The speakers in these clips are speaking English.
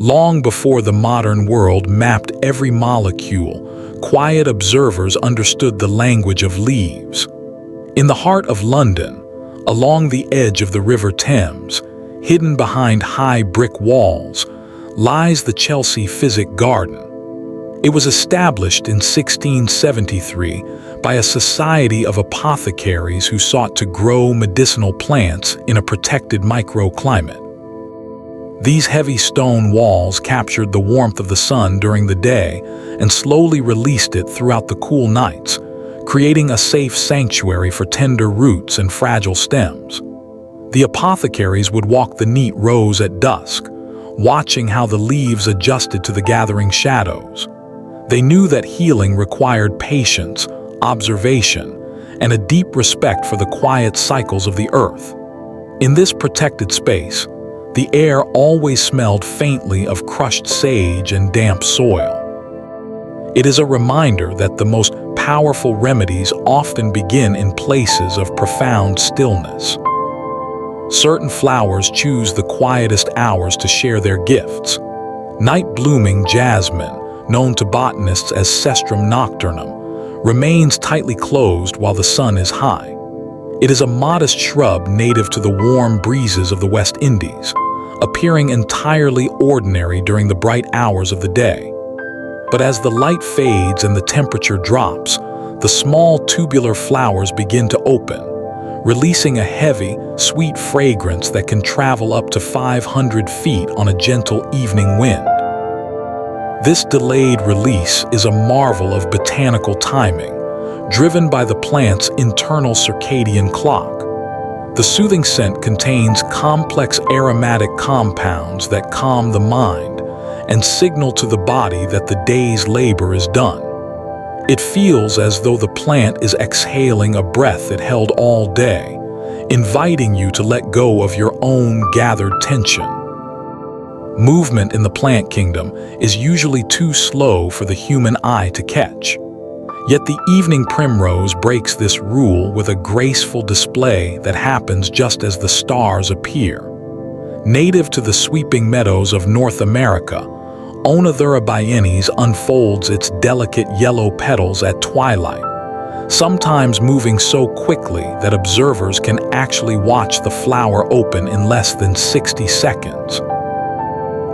Long before the modern world mapped every molecule, quiet observers understood the language of leaves. In the heart of London, along the edge of the River Thames, hidden behind high brick walls, lies the Chelsea Physic Garden. It was established in 1673 by a society of apothecaries who sought to grow medicinal plants in a protected microclimate. These heavy stone walls captured the warmth of the sun during the day and slowly released it throughout the cool nights, creating a safe sanctuary for tender roots and fragile stems. The apothecaries would walk the neat rows at dusk, watching how the leaves adjusted to the gathering shadows. They knew that healing required patience, observation, and a deep respect for the quiet cycles of the earth. In this protected space, the air always smelled faintly of crushed sage and damp soil. It is a reminder that the most powerful remedies often begin in places of profound stillness. Certain flowers choose the quietest hours to share their gifts. Night-blooming jasmine, known to botanists as Cestrum nocturnum, remains tightly closed while the sun is high. It is a modest shrub native to the warm breezes of the West Indies, appearing entirely ordinary during the bright hours of the day. But as the light fades and the temperature drops, the small tubular flowers begin to open, releasing a heavy, sweet fragrance that can travel up to 500 feet on a gentle evening wind. This delayed release is a marvel of botanical timing, driven by the plant's internal circadian clock. The soothing scent contains complex aromatic compounds that calm the mind and signal to the body that the day's labor is done. It feels as though the plant is exhaling a breath it held all day, inviting you to let go of your own gathered tension. Movement in the plant kingdom is usually too slow for the human eye to catch. Yet the evening primrose breaks this rule with a graceful display that happens just as the stars appear. Native to the sweeping meadows of North America, Oenothera biennis unfolds its delicate yellow petals at twilight, sometimes moving so quickly that observers can actually watch the flower open in less than 60 seconds.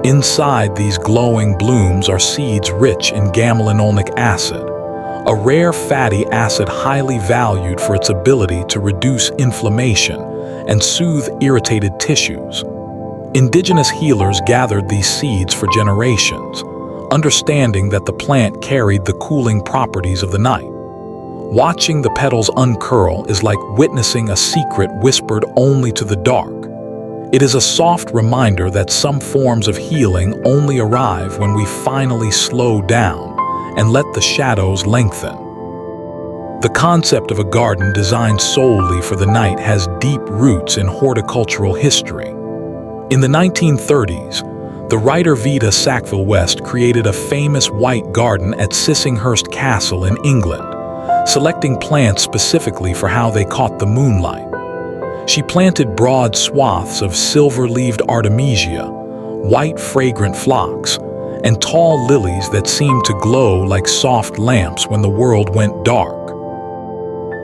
Inside these glowing blooms are seeds rich in gammalinolenic acid, a rare fatty acid highly valued for its ability to reduce inflammation and soothe irritated tissues. Indigenous healers gathered these seeds for generations, understanding that the plant carried the cooling properties of the night. Watching the petals uncurl is like witnessing a secret whispered only to the dark. It is a soft reminder that some forms of healing only arrive when we finally slow down and let the shadows lengthen. The concept of a garden designed solely for the night has deep roots in horticultural history. In the 1930s, the writer Vida Sackville-West created a famous white garden at Sissinghurst Castle in England, selecting plants specifically for how they caught the moonlight. She planted broad swaths of silver-leaved artemisia, white fragrant phlox, and tall lilies that seemed to glow like soft lamps when the world went dark.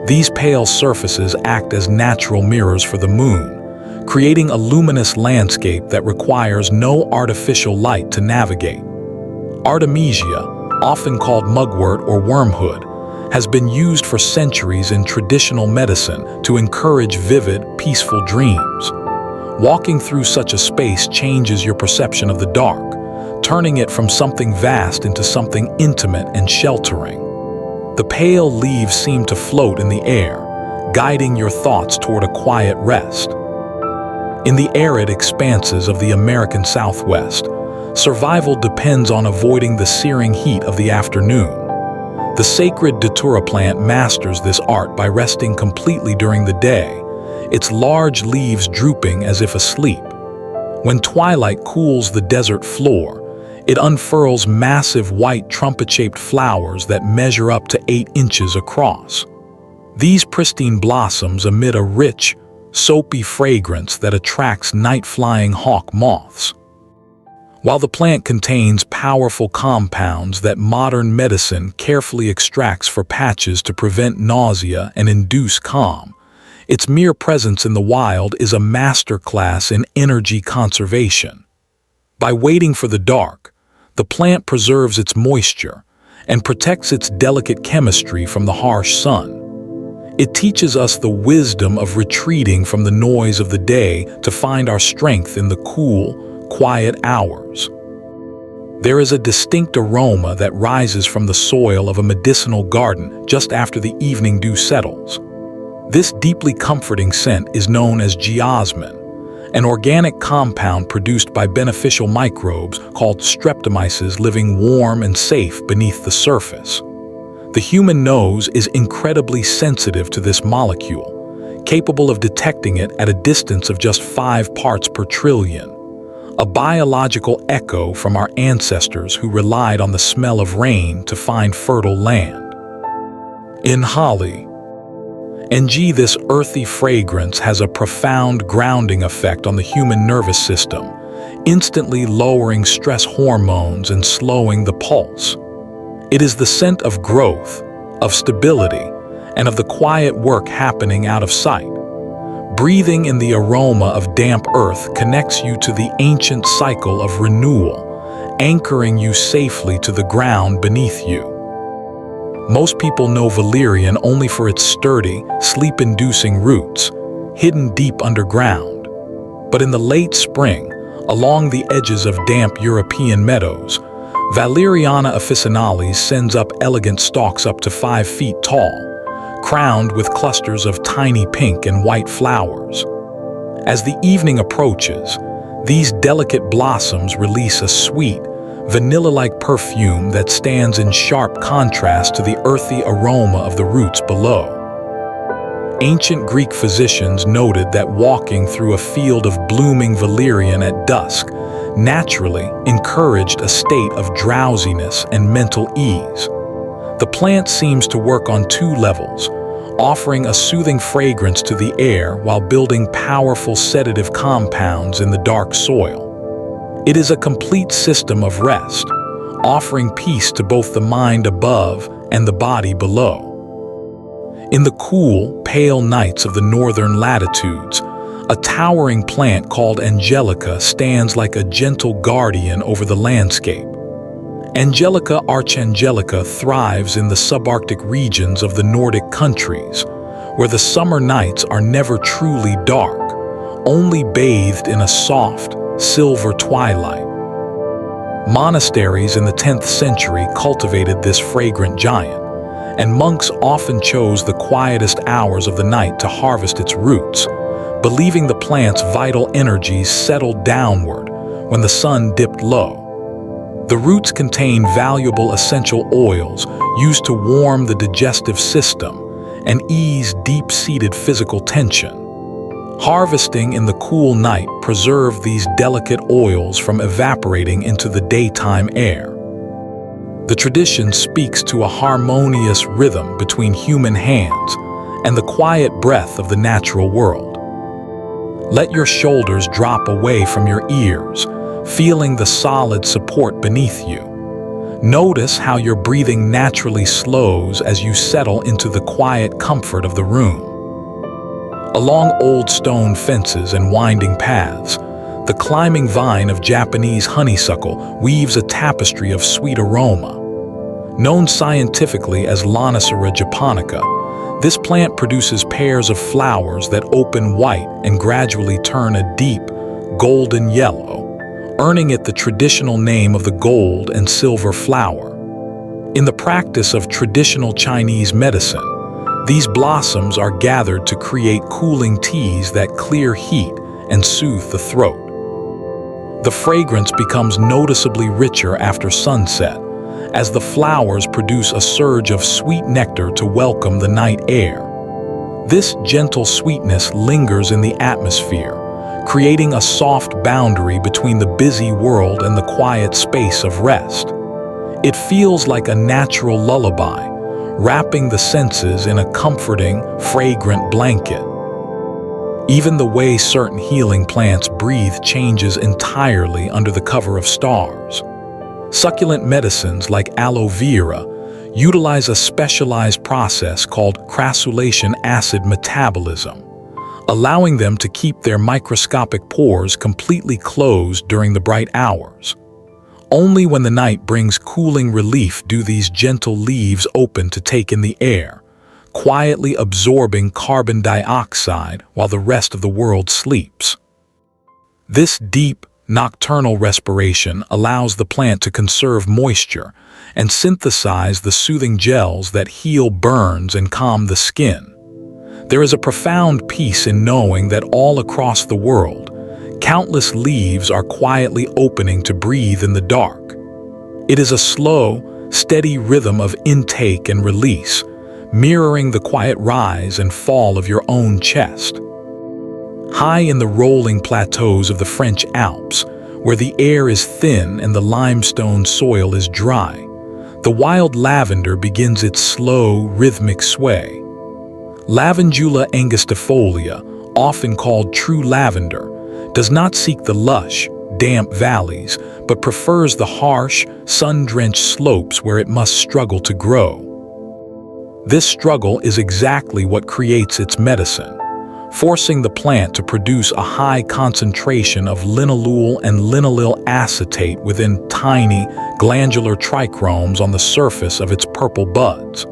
These pale surfaces act as natural mirrors for the moon, creating a luminous landscape that requires no artificial light to navigate. Artemisia, often called mugwort or wormwood, has been used for centuries in traditional medicine to encourage vivid, peaceful dreams. Walking through such a space changes your perception of the dark, turning it from something vast into something intimate and sheltering. The pale leaves seem to float in the air, guiding your thoughts toward a quiet rest. In the arid expanses of the American Southwest, survival depends on avoiding the searing heat of the afternoon. The sacred datura plant masters this art by resting completely during the day, its large leaves drooping as if asleep. When twilight cools the desert floor, it unfurls massive white trumpet-shaped flowers that measure up to 8 inches across. These pristine blossoms emit a rich, soapy fragrance that attracts night-flying hawk moths. While the plant contains powerful compounds that modern medicine carefully extracts for patches to prevent nausea and induce calm, its mere presence in the wild is a masterclass in energy conservation. By waiting for the dark, the plant preserves its moisture and protects its delicate chemistry from the harsh sun. It teaches us the wisdom of retreating from the noise of the day to find our strength in the cool, quiet hours. There is a distinct aroma that rises from the soil of a medicinal garden just after the evening dew settles. This deeply comforting scent is known as geosmin, an organic compound produced by beneficial microbes called streptomyces living warm and safe beneath the surface. The human nose is incredibly sensitive to this molecule, capable of detecting it at a distance of just 5 parts per trillion, a biological echo from our ancestors who relied on the smell of rain to find fertile land. In holly, this earthy fragrance has a profound grounding effect on the human nervous system, instantly lowering stress hormones and slowing the pulse. It is the scent of growth, of stability, and of the quiet work happening out of sight. Breathing in the aroma of damp earth connects you to the ancient cycle of renewal, anchoring you safely to the ground beneath you. Most people know valerian only for its sturdy, sleep-inducing roots, hidden deep underground. But in the late spring, along the edges of damp European meadows, Valeriana officinalis sends up elegant stalks up to 5 feet tall, crowned with clusters of tiny pink and white flowers. As the evening approaches, these delicate blossoms release a sweet, vanilla-like perfume that stands in sharp contrast to the earthy aroma of the roots below. Ancient Greek physicians noted that walking through a field of blooming valerian at dusk naturally encouraged a state of drowsiness and mental ease. The plant seems to work on 2 levels, offering a soothing fragrance to the air while building powerful sedative compounds in the dark soil. It is a complete system of rest, offering peace to both the mind above and the body below. In the cool, pale nights of the northern latitudes, a towering plant called angelica stands like a gentle guardian over the landscape. Angelica archangelica thrives in the subarctic regions of the Nordic countries, where the summer nights are never truly dark, only bathed in a soft, silver twilight. Monasteries in the 10th century cultivated this fragrant giant, and monks often chose the quietest hours of the night to harvest its roots, believing the plant's vital energies settled downward when the sun dipped low. The roots contain valuable essential oils used to warm the digestive system and ease deep-seated physical tension. Harvesting in the cool night preserved these delicate oils from evaporating into the daytime air. The tradition speaks to a harmonious rhythm between human hands and the quiet breath of the natural world. Let your shoulders drop away from your ears, feeling the solid support beneath you. Notice how your breathing naturally slows as you settle into the quiet comfort of the room. Along old stone fences and winding paths, the climbing vine of Japanese honeysuckle weaves a tapestry of sweet aroma. Known scientifically as Lonicera japonica, this plant produces pairs of flowers that open white and gradually turn a deep, golden yellow, earning it the traditional name of the gold and silver flower. In the practice of traditional Chinese medicine, these blossoms are gathered to create cooling teas that clear heat and soothe the throat. The fragrance becomes noticeably richer after sunset, as the flowers produce a surge of sweet nectar to welcome the night air. This gentle sweetness lingers in the atmosphere, creating a soft boundary between the busy world and the quiet space of rest. It feels like a natural lullaby, wrapping the senses in a comforting, fragrant blanket. Even the way certain healing plants breathe changes entirely under the cover of stars. Succulent medicines like aloe vera utilize a specialized process called crassulacean acid metabolism, allowing them to keep their microscopic pores completely closed during the bright hours. Only when the night brings cooling relief do these gentle leaves open to take in the air, quietly absorbing carbon dioxide while the rest of the world sleeps. This deep, nocturnal respiration allows the plant to conserve moisture and synthesize the soothing gels that heal burns and calm the skin. There is a profound peace in knowing that all across the world, countless leaves are quietly opening to breathe in the dark. It is a slow, steady rhythm of intake and release, mirroring the quiet rise and fall of your own chest. High in the rolling plateaus of the French Alps, where the air is thin and the limestone soil is dry, the wild lavender begins its slow, rhythmic sway. Lavandula angustifolia, often called true lavender, does not seek the lush, damp valleys, but prefers the harsh, sun-drenched slopes where it must struggle to grow. This struggle is exactly what creates its medicine, forcing the plant to produce a high concentration of linalool and linaloyl acetate within tiny, glandular trichromes on the surface of its purple buds.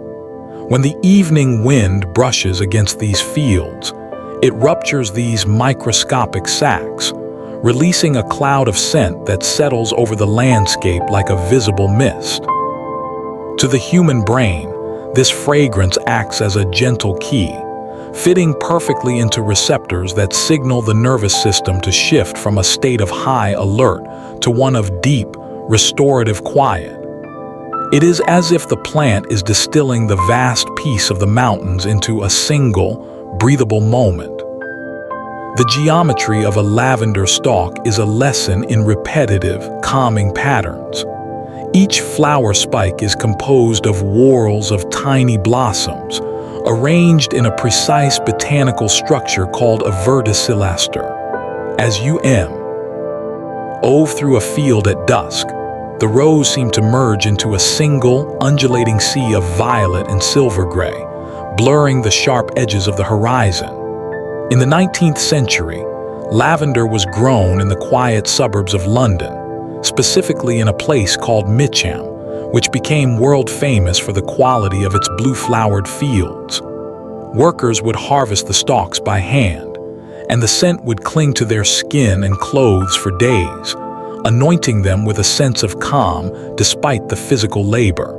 When the evening wind brushes against these fields, it ruptures these microscopic sacs, releasing a cloud of scent that settles over the landscape like a visible mist. To the human brain, this fragrance acts as a gentle key, fitting perfectly into receptors that signal the nervous system to shift from a state of high alert to one of deep, restorative quiet. It is as if the plant is distilling the vast peace of the mountains into a single, breathable moment. The geometry of a lavender stalk is a lesson in repetitive, calming patterns. Each flower spike is composed of whorls of tiny blossoms, arranged in a precise botanical structure called a verticillaster. As you move through a field at dusk, the rows seem to merge into a single, undulating sea of violet and silver gray, blurring the sharp edges of the horizon. In the 19th century, lavender was grown in the quiet suburbs of London, specifically in a place called Mitcham, which became world famous for the quality of its blue-flowered fields. Workers would harvest the stalks by hand, and the scent would cling to their skin and clothes for days, anointing them with a sense of calm despite the physical labor.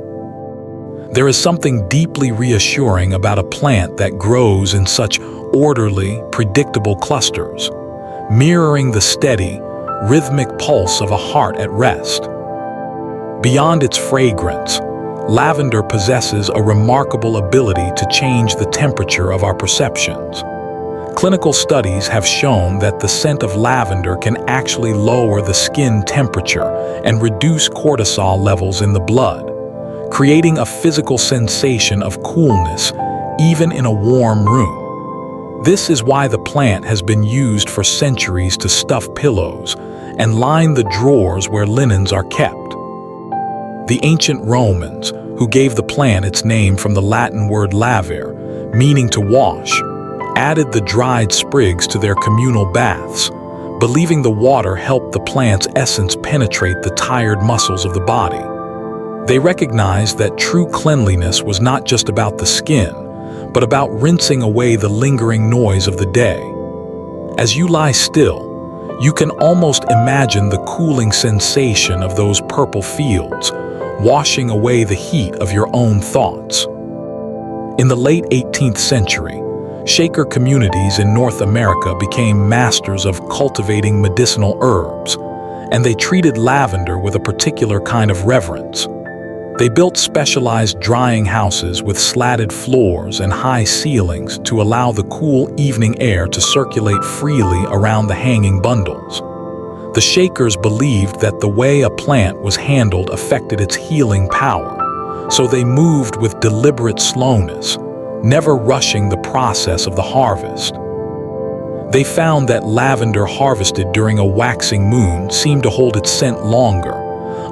There is something deeply reassuring about a plant that grows in such orderly, predictable clusters, mirroring the steady, rhythmic pulse of a heart at rest. Beyond its fragrance, lavender possesses a remarkable ability to change the temperature of our perceptions. Clinical studies have shown that the scent of lavender can actually lower the skin temperature and reduce cortisol levels in the blood, creating a physical sensation of coolness even in a warm room. This is why the plant has been used for centuries to stuff pillows and line the drawers where linens are kept. The ancient Romans, who gave the plant its name from the Latin word lavare, meaning to wash, added the dried sprigs to their communal baths, believing the water helped the plant's essence penetrate the tired muscles of the body. They recognized that true cleanliness was not just about the skin, but about rinsing away the lingering noise of the day. As you lie still, you can almost imagine the cooling sensation of those purple fields, washing away the heat of your own thoughts. In the late 18th century, Shaker communities in North America became masters of cultivating medicinal herbs, and they treated lavender with a particular kind of reverence. They built specialized drying houses with slatted floors and high ceilings to allow the cool evening air to circulate freely around the hanging bundles. The Shakers believed that the way a plant was handled affected its healing power, so they moved with deliberate slowness, never rushing the process of the harvest. They found that lavender harvested during a waxing moon seemed to hold its scent longer,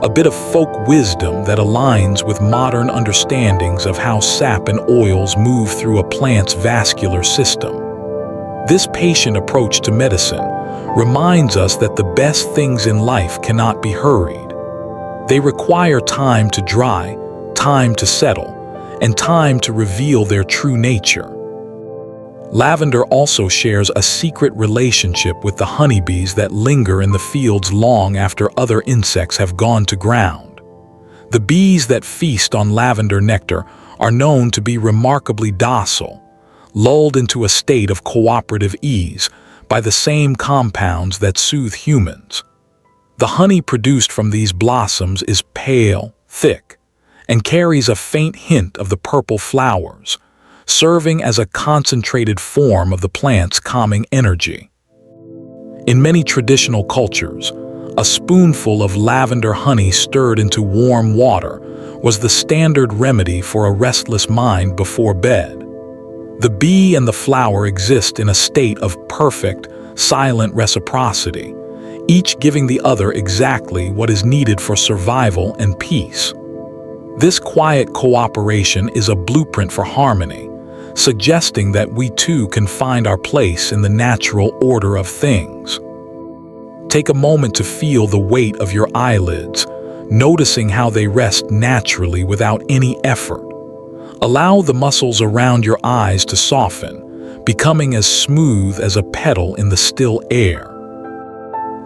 a bit of folk wisdom that aligns with modern understandings of how sap and oils move through a plant's vascular system. This patient approach to medicine reminds us that the best things in life cannot be hurried. They require time to dry, time to settle, and time to reveal their true nature. Lavender also shares a secret relationship with the honeybees that linger in the fields long after other insects have gone to ground. The bees that feast on lavender nectar are known to be remarkably docile, lulled into a state of cooperative ease by the same compounds that soothe humans. The honey produced from these blossoms is pale, thick, and carries a faint hint of the purple flowers, serving as a concentrated form of the plant's calming energy. In many traditional cultures, a spoonful of lavender honey stirred into warm water was the standard remedy for a restless mind before bed. The bee and the flower exist in a state of perfect, silent reciprocity, each giving the other exactly what is needed for survival and peace. This quiet cooperation is a blueprint for harmony, suggesting that we too can find our place in the natural order of things. Take a moment to feel the weight of your eyelids, noticing how they rest naturally without any effort. Allow the muscles around your eyes to soften, becoming as smooth as a petal in the still air.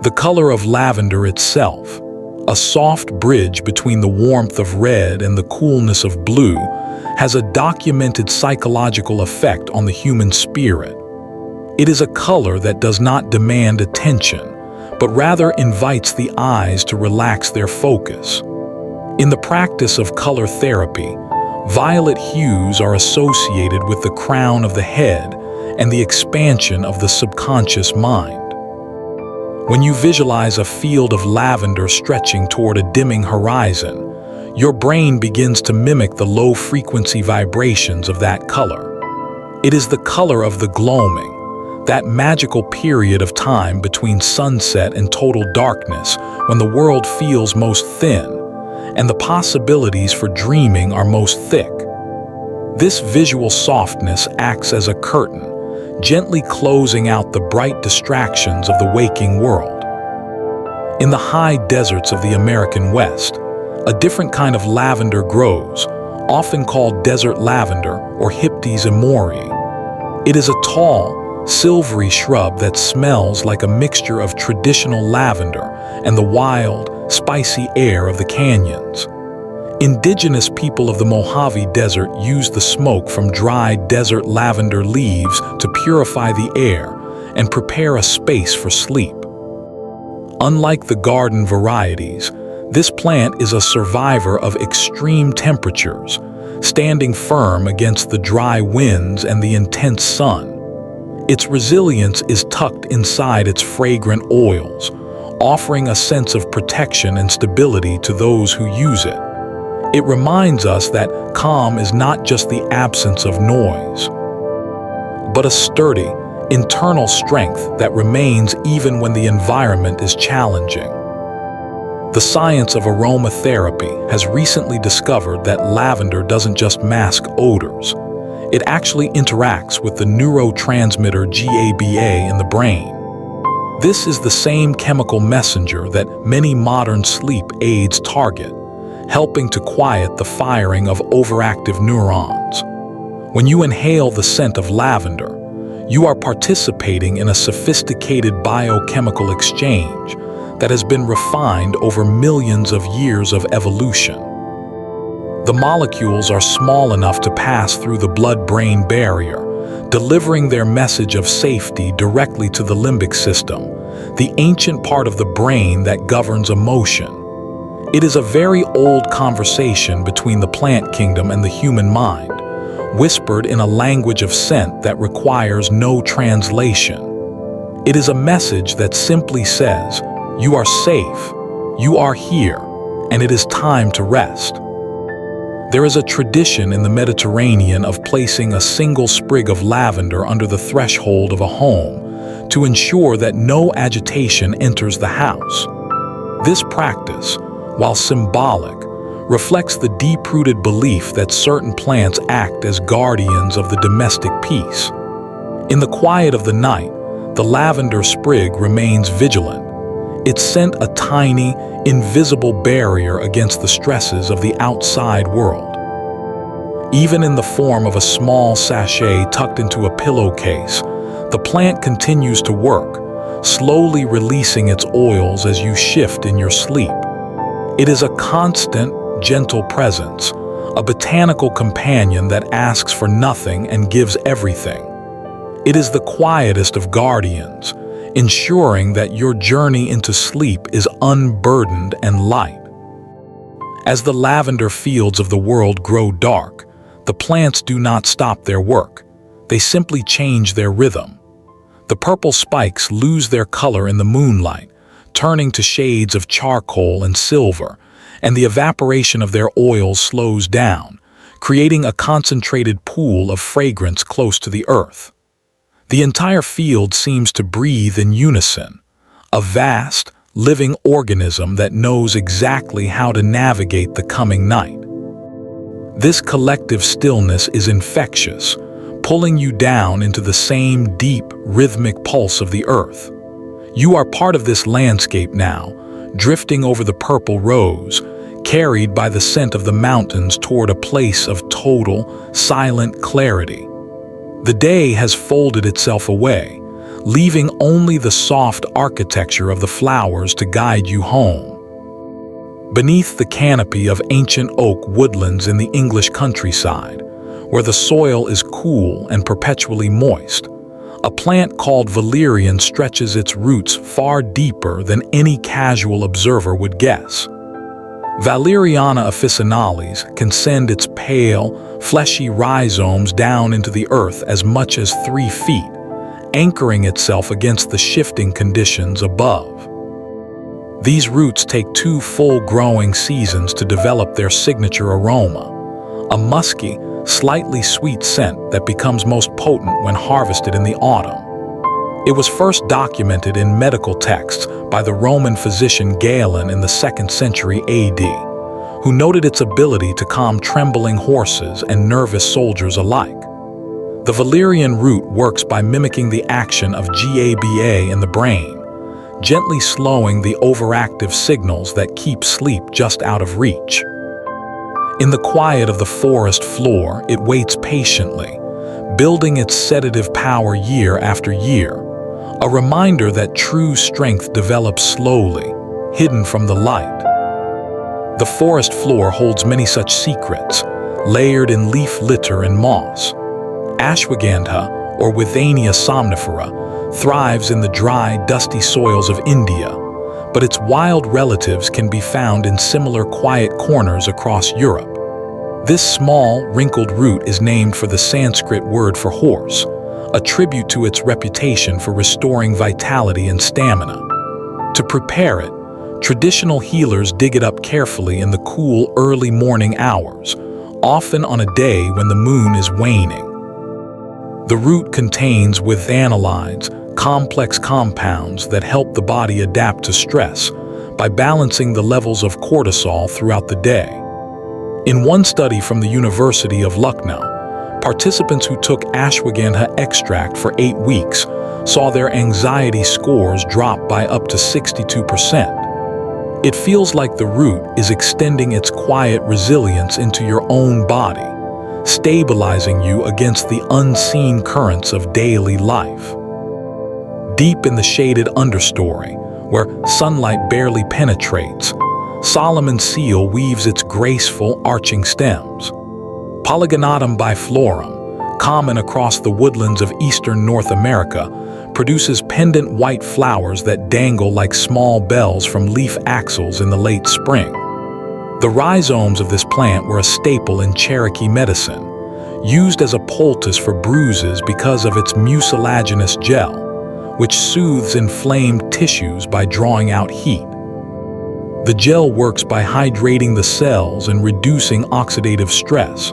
The color of lavender itself, a soft bridge between the warmth of red and the coolness of blue, has a documented psychological effect on the human spirit. It is a color that does not demand attention, but rather invites the eyes to relax their focus. In the practice of color therapy, violet hues are associated with the crown of the head and the expansion of the subconscious mind. When you visualize a field of lavender stretching toward a dimming horizon, your brain begins to mimic the low-frequency vibrations of that color. It is the color of the gloaming, that magical period of time between sunset and total darkness when the world feels most thin and the possibilities for dreaming are most thick. This visual softness acts as a curtain, gently closing out the bright distractions of the waking world. In the high deserts of the American West, a different kind of lavender grows, often called desert lavender or Hyptis amori. It is a tall, silvery shrub that smells like a mixture of traditional lavender and the wild, spicy air of the canyons. Indigenous people of the Mojave Desert use the smoke from dried desert lavender leaves to purify the air and prepare a space for sleep. Unlike the garden varieties, this plant is a survivor of extreme temperatures, standing firm against the dry winds and the intense sun. Its resilience is tucked inside its fragrant oils, offering a sense of protection and stability to those who use it. It reminds us that calm is not just the absence of noise, but a sturdy, internal strength that remains even when the environment is challenging. The science of aromatherapy has recently discovered that lavender doesn't just mask odors. It actually interacts with the neurotransmitter GABA in the brain. This is the same chemical messenger that many modern sleep aids target, helping to quiet the firing of overactive neurons. When you inhale the scent of lavender, you are participating in a sophisticated biochemical exchange that has been refined over millions of years of evolution. The molecules are small enough to pass through the blood-brain barrier, delivering their message of safety directly to the limbic system, the ancient part of the brain that governs emotion. It is a very old conversation between the plant kingdom and the human mind, whispered in a language of scent that requires no translation. It is a message that simply says, "You are safe, you are here, and it is time to rest." There is a tradition in the Mediterranean of placing a single sprig of lavender under the threshold of a home to ensure that no agitation enters the house. This practice, while symbolic, reflects the deep-rooted belief that certain plants act as guardians of the domestic peace. In the quiet of the night, the lavender sprig remains vigilant, its scent a tiny, invisible barrier against the stresses of the outside world. Even in the form of a small sachet tucked into a pillowcase, the plant continues to work, slowly releasing its oils as you shift in your sleep. It is a constant, gentle presence, a botanical companion that asks for nothing and gives everything. It is the quietest of guardians, ensuring that your journey into sleep is unburdened and light. As the lavender fields of the world grow dark, the plants do not stop their work. They simply change their rhythm. The purple spikes lose their color in the moonlight, turning to shades of charcoal and silver, and the evaporation of their oils slows down, creating a concentrated pool of fragrance close to the earth. The entire field seems to breathe in unison, a vast, living organism that knows exactly how to navigate the coming night. This collective stillness is infectious, pulling you down into the same deep, rhythmic pulse of the earth. You are part of this landscape now, drifting over the purple rose, carried by the scent of the mountains toward a place of total, silent clarity. The day has folded itself away, leaving only the soft architecture of the flowers to guide you home. Beneath the canopy of ancient oak woodlands in the English countryside, where the soil is cool and perpetually moist, a plant called valerian stretches its roots far deeper than any casual observer would guess. Valeriana officinalis can send its pale, fleshy rhizomes down into the earth as much as 3 feet, anchoring itself against the shifting conditions above. These roots take 2 full growing seasons to develop their signature aroma, a musky, slightly sweet scent that becomes most potent when harvested in the autumn. It was first documented in medical texts by the Roman physician Galen in the 2nd century AD, who noted its ability to calm trembling horses and nervous soldiers alike. The valerian root works by mimicking the action of GABA in the brain, gently slowing the overactive signals that keep sleep just out of reach. In the quiet of the forest floor, it waits patiently, building its sedative power year after year, a reminder that true strength develops slowly, hidden from the light. The forest floor holds many such secrets, layered in leaf litter and moss. Ashwagandha, or Withania somnifera, thrives in the dry, dusty soils of India, but its wild relatives can be found in similar quiet corners across Europe. This small, wrinkled root is named for the Sanskrit word for horse, a tribute to its reputation for restoring vitality and stamina. To prepare it, traditional healers dig it up carefully in the cool, early morning hours, often on a day when the moon is waning. The root contains withanolides, complex compounds that help the body adapt to stress by balancing the levels of cortisol throughout the day. In one study from the University of Lucknow, participants who took ashwagandha extract for 8 weeks saw their anxiety scores drop by up to 62%. It feels like the root is extending its quiet resilience into your own body, stabilizing you against the unseen currents of daily life. Deep in the shaded understory, where sunlight barely penetrates, Solomon's seal weaves its graceful, arching stems. Polygonatum biflorum, common across the woodlands of eastern North America, produces pendant white flowers that dangle like small bells from leaf axils in the late spring. The rhizomes of this plant were a staple in Cherokee medicine, used as a poultice for bruises because of its mucilaginous gel, which soothes inflamed tissues by drawing out heat. The gel works by hydrating the cells and reducing oxidative stress,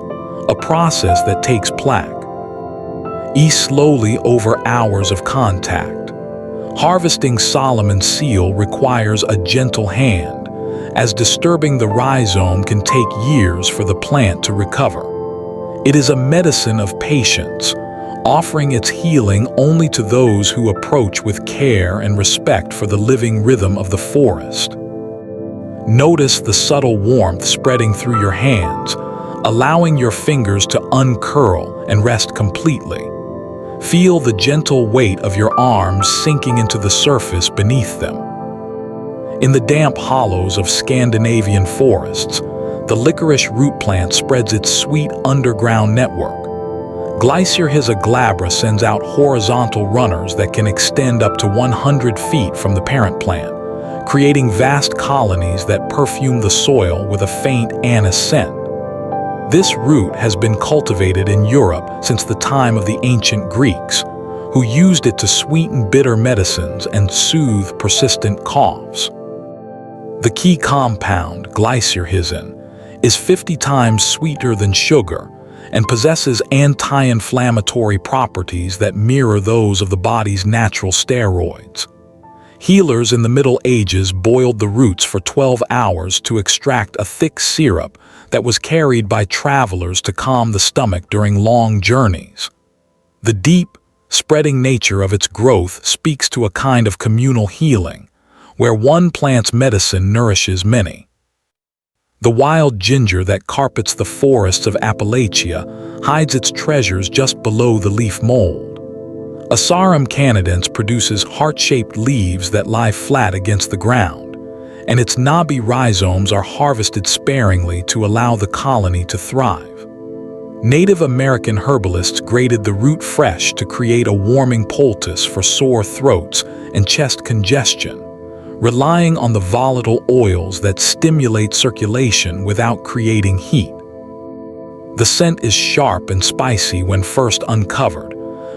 a process that takes plaque. Eat slowly over hours of contact, Harvesting Solomon seal requires a gentle hand, as disturbing the rhizome can take years for the plant to recover. It is a medicine of patience, offering its healing only to those who approach with care and respect for the living rhythm of the forest. Notice the subtle warmth spreading through your hands, allowing your fingers to uncurl and rest completely. Feel the gentle weight of your arms sinking into the surface beneath them. In the damp hollows of Scandinavian forests, the licorice root plant spreads its sweet underground network. Glycyrrhiza glabra sends out horizontal runners that can extend up to 100 feet from the parent plant, creating vast colonies that perfume the soil with a faint anise scent. This root has been cultivated in Europe since the time of the ancient Greeks, who used it to sweeten bitter medicines and soothe persistent coughs. The key compound, glycyrrhizin, is 50 times sweeter than sugar and possesses anti-inflammatory properties that mirror those of the body's natural steroids. Healers in the Middle Ages boiled the roots for 12 hours to extract a thick syrup that was carried by travelers to calm the stomach during long journeys. The deep, spreading nature of its growth speaks to a kind of communal healing, where one plant's medicine nourishes many. The wild ginger that carpets the forests of Appalachia hides its treasures just below the leaf mold. Asarum canadense produces heart-shaped leaves that lie flat against the ground, and its knobby rhizomes are harvested sparingly to allow the colony to thrive. Native American herbalists grated the root fresh to create a warming poultice for sore throats and chest congestion, relying on the volatile oils that stimulate circulation without creating heat. The scent is sharp and spicy when first uncovered,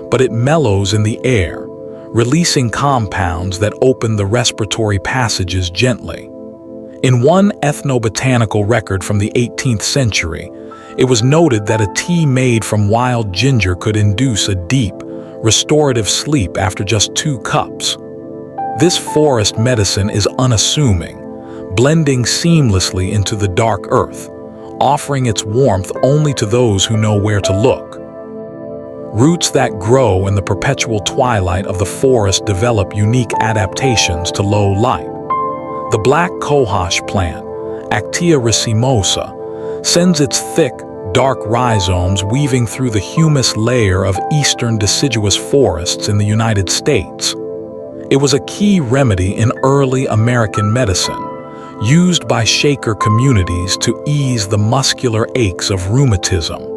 but it mellows in the air, releasing compounds that open the respiratory passages gently. In one ethnobotanical record from the 18th century, it was noted that a tea made from wild ginger could induce a deep, restorative sleep after just 2 cups. This forest medicine is unassuming, blending seamlessly into the dark earth, offering its warmth only to those who know where to look. Roots that grow in the perpetual twilight of the forest develop unique adaptations to low light. The black cohosh plant, Actea racemosa, sends its thick, dark rhizomes weaving through the humus layer of eastern deciduous forests in the United States. It was a key remedy in early American medicine, used by Shaker communities to ease the muscular aches of rheumatism.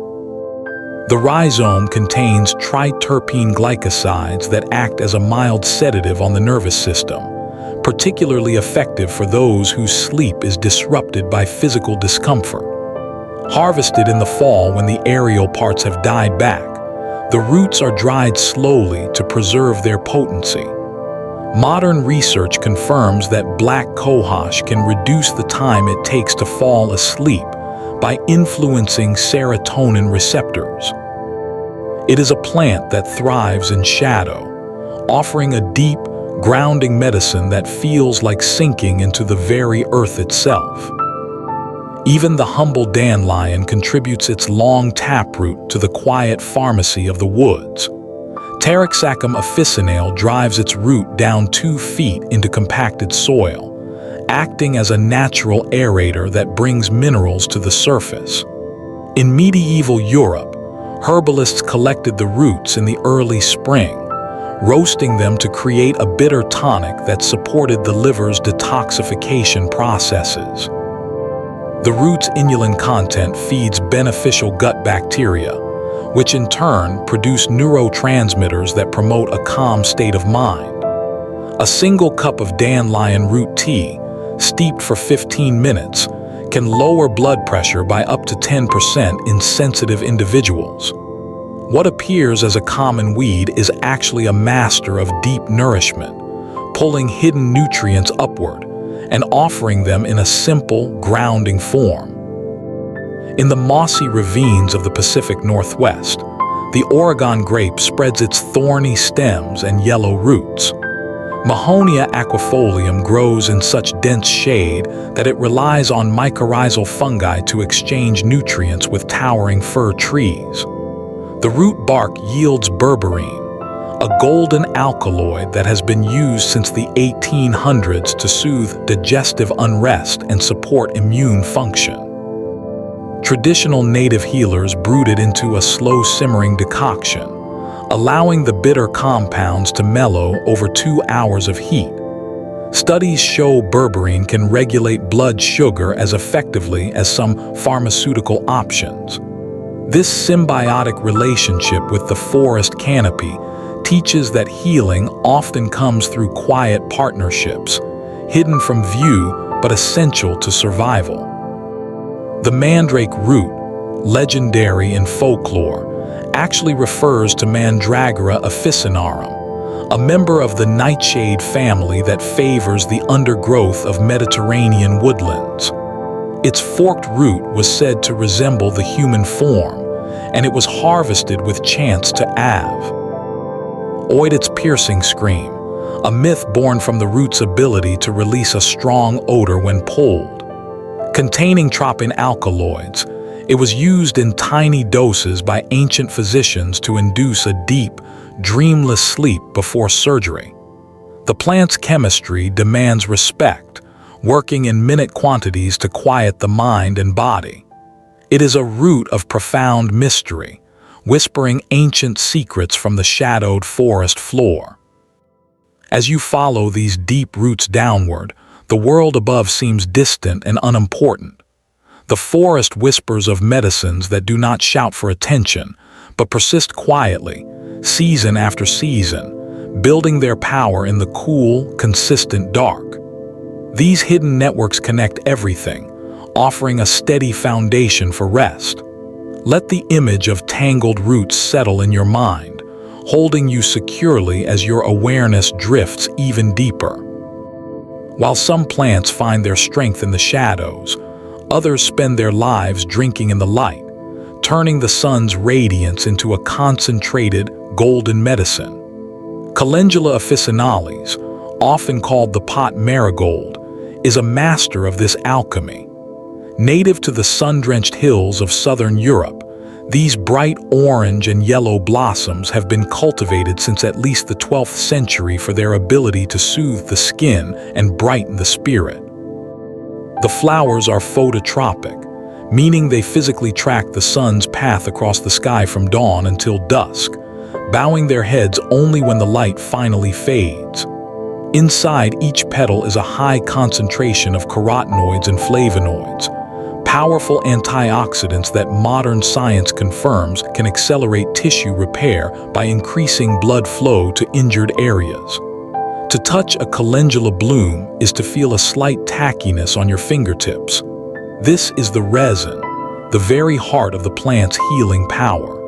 The rhizome contains triterpene glycosides that act as a mild sedative on the nervous system, particularly effective for those whose sleep is disrupted by physical discomfort. Harvested in the fall when the aerial parts have died back, the roots are dried slowly to preserve their potency. Modern research confirms that black cohosh can reduce the time it takes to fall asleep by influencing serotonin receptors. It is a plant that thrives in shadow, offering a deep, grounding medicine that feels like sinking into the very earth itself. Even the humble dandelion contributes its long taproot to the quiet pharmacy of the woods. Taraxacum officinale drives its root down 2 feet into compacted soil, acting as a natural aerator that brings minerals to the surface. In medieval Europe, herbalists collected the roots in the early spring, roasting them to create a bitter tonic that supported the liver's detoxification processes. The root's inulin content feeds beneficial gut bacteria, which in turn produce neurotransmitters that promote a calm state of mind. A single cup of dandelion root tea, steeped for 15 minutes, can lower blood pressure by up to 10% in sensitive individuals. What appears as a common weed is actually a master of deep nourishment, pulling hidden nutrients upward and offering them in a simple, grounding form. In the mossy ravines of the Pacific Northwest, the Oregon grape spreads its thorny stems and yellow roots. Mahonia aquifolium grows in such dense shade that it relies on mycorrhizal fungi to exchange nutrients with towering fir trees. The root bark yields berberine, a golden alkaloid that has been used since the 1800s to soothe digestive unrest and support immune function. Traditional native healers brewed it into a slow-simmering decoction, allowing the bitter compounds to mellow over 2 hours of heat. Studies show berberine can regulate blood sugar as effectively as some pharmaceutical options. This symbiotic relationship with the forest canopy teaches that healing often comes through quiet partnerships, hidden from view but essential to survival. The mandrake root, legendary in folklore, actually refers to Mandragora officinarum, a member of the nightshade family that favors the undergrowth of Mediterranean woodlands. Its forked root was said to resemble the human form, and it was harvested with chants to Av. Oid its piercing scream, a myth born from the root's ability to release a strong odor when pulled. Containing tropin alkaloids, it was used in tiny doses by ancient physicians to induce a deep, dreamless sleep before surgery. The plant's chemistry demands respect, working in minute quantities to quiet the mind and body. It is a root of profound mystery, whispering ancient secrets from the shadowed forest floor. As you follow these deep roots downward, the world above seems distant and unimportant. The forest whispers of medicines that do not shout for attention, but persist quietly, season after season, building their power in the cool, consistent dark. These hidden networks connect everything, offering a steady foundation for rest. Let the image of tangled roots settle in your mind, holding you securely as your awareness drifts even deeper. While some plants find their strength in the shadows, others spend their lives drinking in the light, turning the sun's radiance into a concentrated, golden medicine. Calendula officinalis, often called the pot marigold, is a master of this alchemy. Native to the sun-drenched hills of southern Europe, these bright orange and yellow blossoms have been cultivated since at least the 12th century for their ability to soothe the skin and brighten the spirit. The flowers are phototropic, meaning they physically track the sun's path across the sky from dawn until dusk, bowing their heads only when the light finally fades. Inside each petal is a high concentration of carotenoids and flavonoids, powerful antioxidants that modern science confirms can accelerate tissue repair by increasing blood flow to injured areas. To touch a calendula bloom is to feel a slight tackiness on your fingertips. This is the resin, the very heart of the plant's healing power.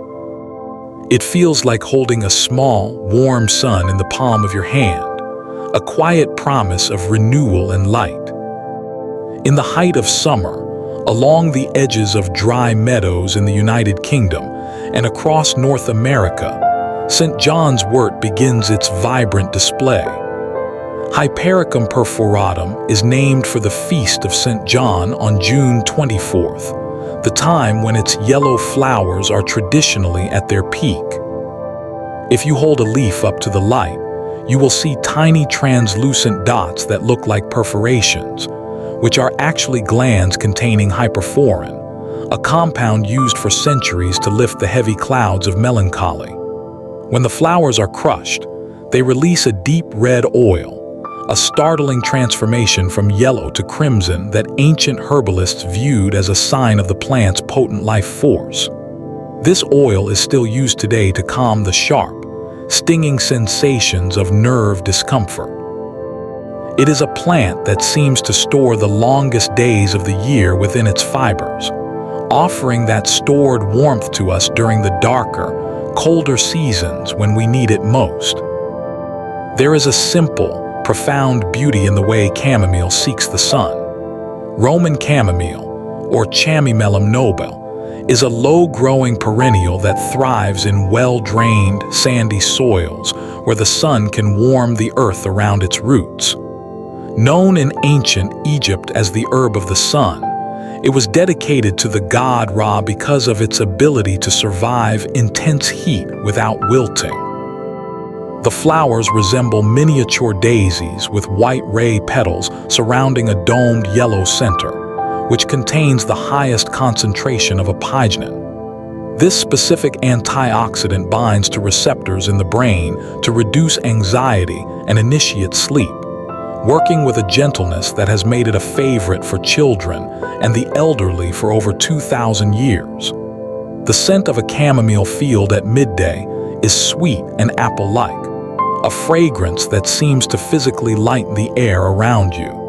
It feels like holding a small, warm sun in the palm of your hand, a quiet promise of renewal and light. In the height of summer, along the edges of dry meadows in the United Kingdom and across North America, St. John's wort begins its vibrant display. Hypericum perforatum is named for the feast of St. John on June 24th, the time when its yellow flowers are traditionally at their peak. If you hold a leaf up to the light, you will see tiny translucent dots that look like perforations, which are actually glands containing hyperforin, a compound used for centuries to lift the heavy clouds of melancholy. When the flowers are crushed, they release a deep red oil, a startling transformation from yellow to crimson that ancient herbalists viewed as a sign of the plant's potent life force. This oil is still used today to calm the sharp, stinging sensations of nerve discomfort. It is a plant that seems to store the longest days of the year within its fibers, offering that stored warmth to us during the darker, colder seasons when we need it most. There is a simple, profound beauty in the way chamomile seeks the sun. Roman chamomile, or chamomile noble, is a low-growing perennial that thrives in well-drained, sandy soils where the sun can warm the earth around its roots. Known in ancient Egypt as the herb of the sun, it was dedicated to the god Ra because of its ability to survive intense heat without wilting. The flowers resemble miniature daisies with white ray petals surrounding a domed yellow center, which contains the highest concentration of apigenin. This specific antioxidant binds to receptors in the brain to reduce anxiety and initiate sleep, working with a gentleness that has made it a favorite for children and the elderly for over 2,000 years. The scent of a chamomile field at midday is sweet and apple-like, a fragrance that seems to physically lighten the air around you.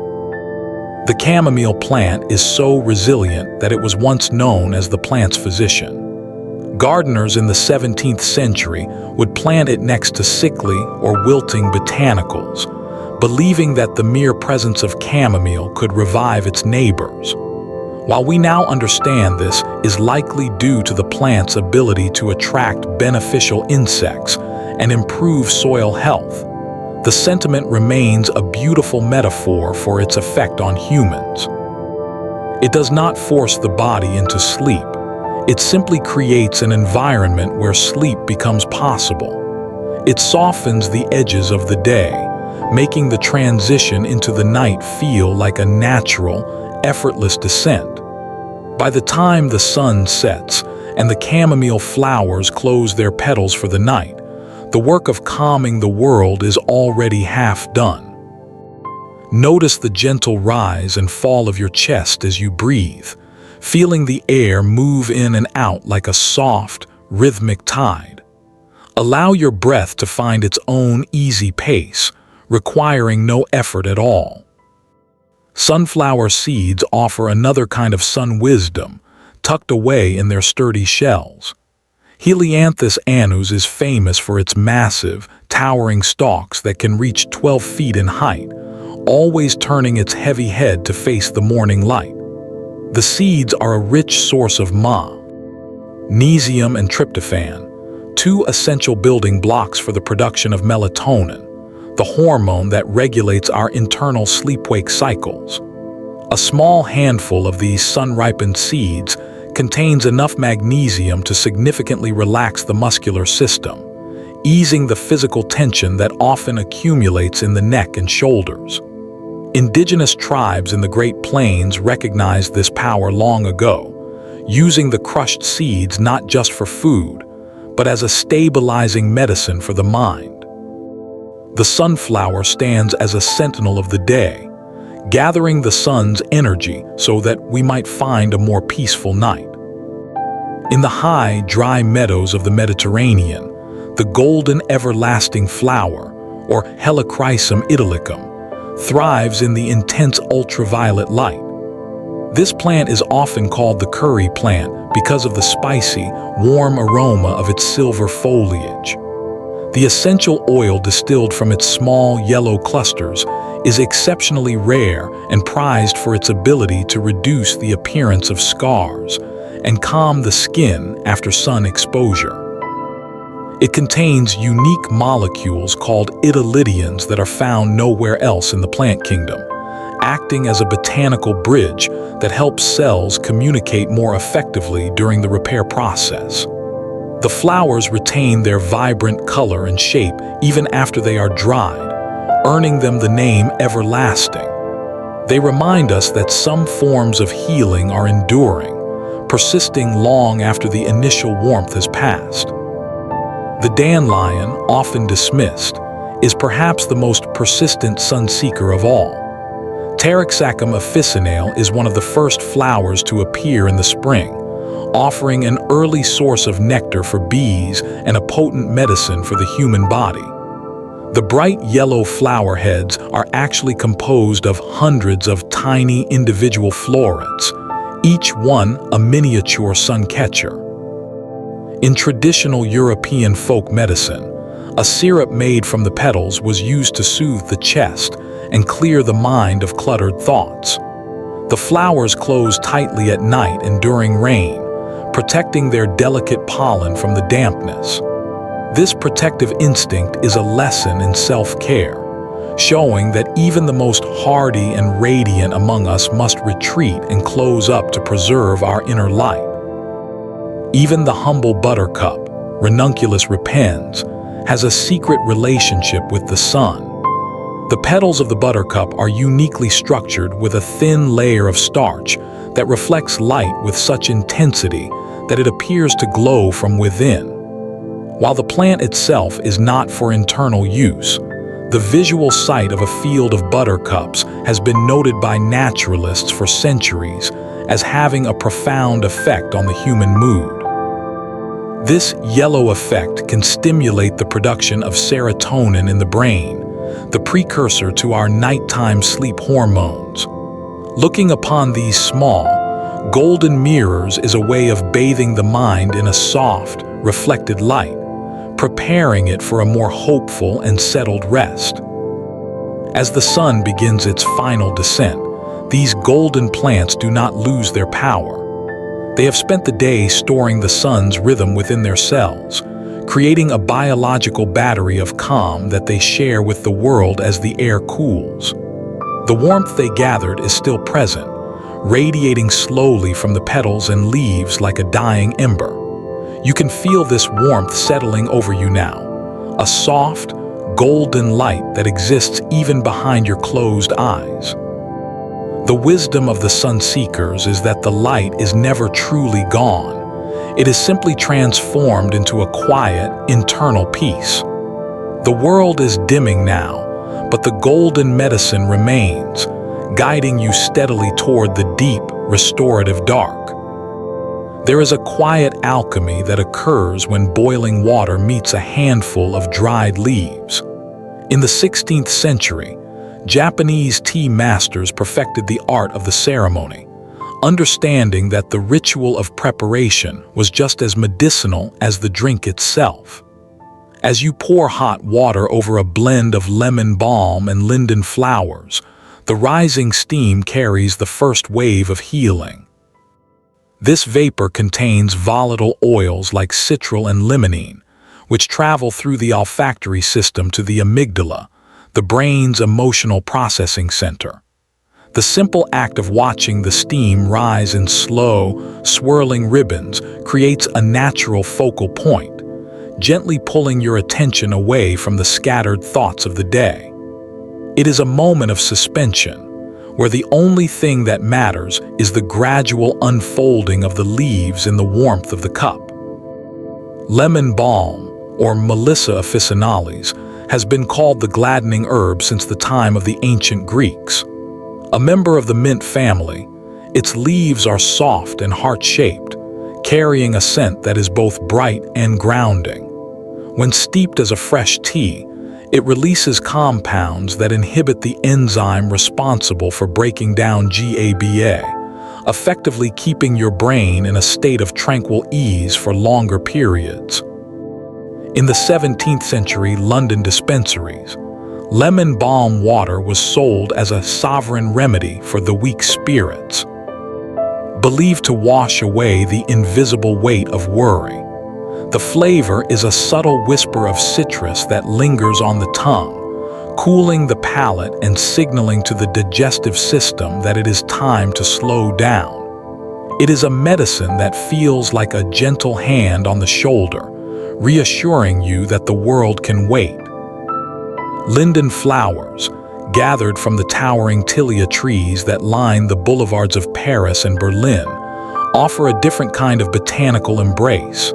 The chamomile plant is so resilient that it was once known as the plant's physician. Gardeners in the 17th century would plant it next to sickly or wilting botanicals, believing that the mere presence of chamomile could revive its neighbors. While we now understand this is likely due to the plant's ability to attract beneficial insects and improve soil health, the sentiment remains a beautiful metaphor for its effect on humans. It does not force the body into sleep. It simply creates an environment where sleep becomes possible. It softens the edges of the day, making the transition into the night feel like a natural, effortless descent. By the time the sun sets and the chamomile flowers close their petals for the night, the work of calming the world is already half done. Notice the gentle rise and fall of your chest as you breathe, feeling the air move in and out like a soft, rhythmic tide. Allow your breath to find its own easy pace, requiring no effort at all. Sunflower seeds offer another kind of sun wisdom, tucked away in their sturdy shells. Helianthus annus is famous for its massive, towering stalks that can reach 12 feet in height, always turning its heavy head to face the morning light. The seeds are a rich source of magnesium and tryptophan, two essential building blocks for the production of melatonin, the hormone that regulates our internal sleep-wake cycles. A small handful of these sun-ripened seeds contains enough magnesium to significantly relax the muscular system, easing the physical tension that often accumulates in the neck and shoulders. Indigenous tribes in the Great Plains recognized this power long ago, using the crushed seeds not just for food, but as a stabilizing medicine for the mind. The sunflower stands as a sentinel of the day, gathering the sun's energy so that we might find a more peaceful night. In the high, dry meadows of the Mediterranean, the golden everlasting flower, or Helichrysum italicum, thrives in the intense ultraviolet light. This plant is often called the curry plant because of the spicy, warm aroma of its silver foliage. The essential oil distilled from its small yellow clusters is exceptionally rare and prized for its ability to reduce the appearance of scars and calm the skin after sun exposure. It contains unique molecules called italydians that are found nowhere else in the plant kingdom, acting as a botanical bridge that helps cells communicate more effectively during the repair process. The flowers retain their vibrant color and shape even after they are dried, earning them the name everlasting. They remind us that some forms of healing are enduring, persisting long after the initial warmth has passed. The dandelion, often dismissed, is perhaps the most persistent sunseeker of all. Pteroxacum officinale is one of the first flowers to appear in the spring, offering an early source of nectar for bees and a potent medicine for the human body. The bright yellow flower heads are actually composed of hundreds of tiny individual florets, each one a miniature suncatcher. In traditional European folk medicine, a syrup made from the petals was used to soothe the chest and clear the mind of cluttered thoughts. The flowers close tightly at night and during rain, protecting their delicate pollen from the dampness. This protective instinct is a lesson in self-care, showing that even the most hardy and radiant among us must retreat and close up to preserve our inner light. Even the humble buttercup, Ranunculus repens, has a secret relationship with the sun. The petals of the buttercup are uniquely structured with a thin layer of starch that reflects light with such intensity that it appears to glow from within. While the plant itself is not for internal use, the visual sight of a field of buttercups has been noted by naturalists for centuries as having a profound effect on the human mood. This yellow effect can stimulate the production of serotonin in the brain, the precursor to our nighttime sleep hormones. Looking upon these small, golden mirrors is a way of bathing the mind in a soft, reflected light, preparing it for a more hopeful and settled rest. As the sun begins its final descent, these golden plants do not lose their power. They have spent the day storing the sun's rhythm within their cells, creating a biological battery of calm that they share with the world as the air cools. The warmth they gathered is still present, radiating slowly from the petals and leaves like a dying ember. You can feel this warmth settling over you now, a soft, golden light that exists even behind your closed eyes. The wisdom of the sun seekers is that the light is never truly gone. It is simply transformed into a quiet, internal peace. The world is dimming now, but the golden medicine remains, guiding you steadily toward the deep, restorative dark. There is a quiet alchemy that occurs when boiling water meets a handful of dried leaves. In the 16th century, Japanese tea masters perfected the art of the ceremony, understanding that the ritual of preparation was just as medicinal as the drink itself. As you pour hot water over a blend of lemon balm and linden flowers, the rising steam carries the first wave of healing. This vapor contains volatile oils like citral and limonene, which travel through the olfactory system to the amygdala, the brain's emotional processing center. The simple act of watching the steam rise in slow, swirling ribbons creates a natural focal point, gently pulling your attention away from the scattered thoughts of the day. It is a moment of suspension, where the only thing that matters is the gradual unfolding of the leaves in the warmth of the cup. Lemon balm, or Melissa officinalis, has been called the gladdening herb since the time of the ancient Greeks. A member of the mint family, its leaves are soft and heart-shaped, carrying a scent that is both bright and grounding. When steeped as a fresh tea, it releases compounds that inhibit the enzyme responsible for breaking down GABA, effectively keeping your brain in a state of tranquil ease for longer periods. In the 17th century London dispensaries, lemon balm water was sold as a sovereign remedy for the weak spirits, believed to wash away the invisible weight of worry. The flavor is a subtle whisper of citrus that lingers on the tongue, cooling the palate and signaling to the digestive system that it is time to slow down. It is a medicine that feels like a gentle hand on the shoulder, reassuring you that the world can wait. Linden flowers, gathered from the towering tilia trees that line the boulevards of Paris and Berlin, offer a different kind of botanical embrace.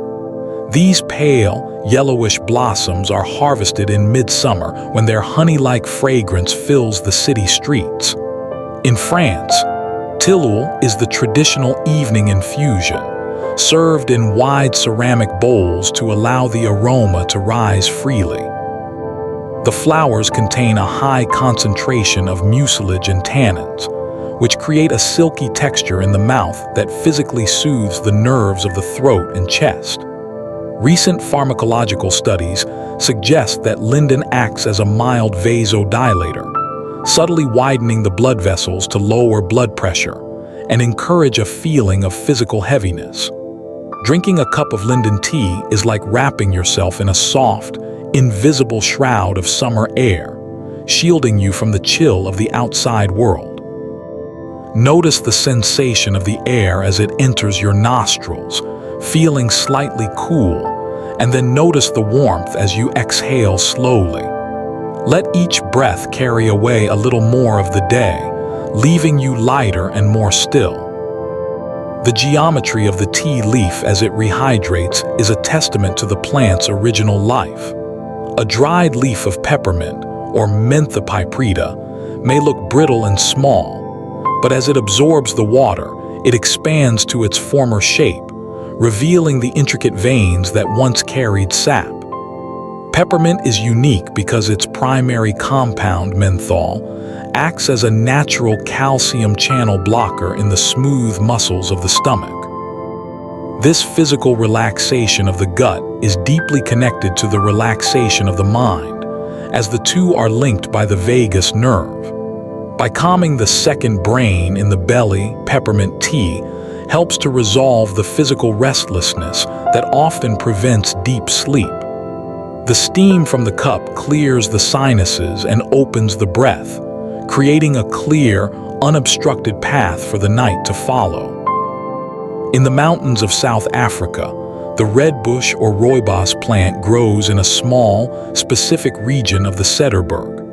These pale, yellowish blossoms are harvested in midsummer when their honey-like fragrance fills the city streets. In France, Tilleul is the traditional evening infusion, served in wide ceramic bowls to allow the aroma to rise freely. The flowers contain a high concentration of mucilage and tannins, which create a silky texture in the mouth that physically soothes the nerves of the throat and chest. Recent pharmacological studies suggest that linden acts as a mild vasodilator, subtly widening the blood vessels to lower blood pressure and encourage a feeling of physical heaviness. Drinking a cup of linden tea is like wrapping yourself in a soft, invisible shroud of summer air, shielding you from the chill of the outside world. Notice the sensation of the air as it enters your nostrils, feeling slightly cool, and then notice the warmth as you exhale slowly. Let each breath carry away a little more of the day, leaving you lighter and more still. The geometry of the tea leaf as it rehydrates is a testament to the plant's original life. A dried leaf of peppermint, or mentha piprita, may look brittle and small, but as it absorbs the water, it expands to its former shape, revealing the intricate veins that once carried sap. Peppermint is unique because its primary compound, menthol, acts as a natural calcium channel blocker in the smooth muscles of the stomach. This physical relaxation of the gut is deeply connected to the relaxation of the mind, as the two are linked by the vagus nerve. By calming the second brain in the belly, peppermint tea helps to resolve the physical restlessness that often prevents deep sleep. The steam from the cup clears the sinuses and opens the breath, creating a clear, unobstructed path for the night to follow. In the mountains of South Africa, the red bush or rooibos plant grows in a small, specific region of the Cederberg.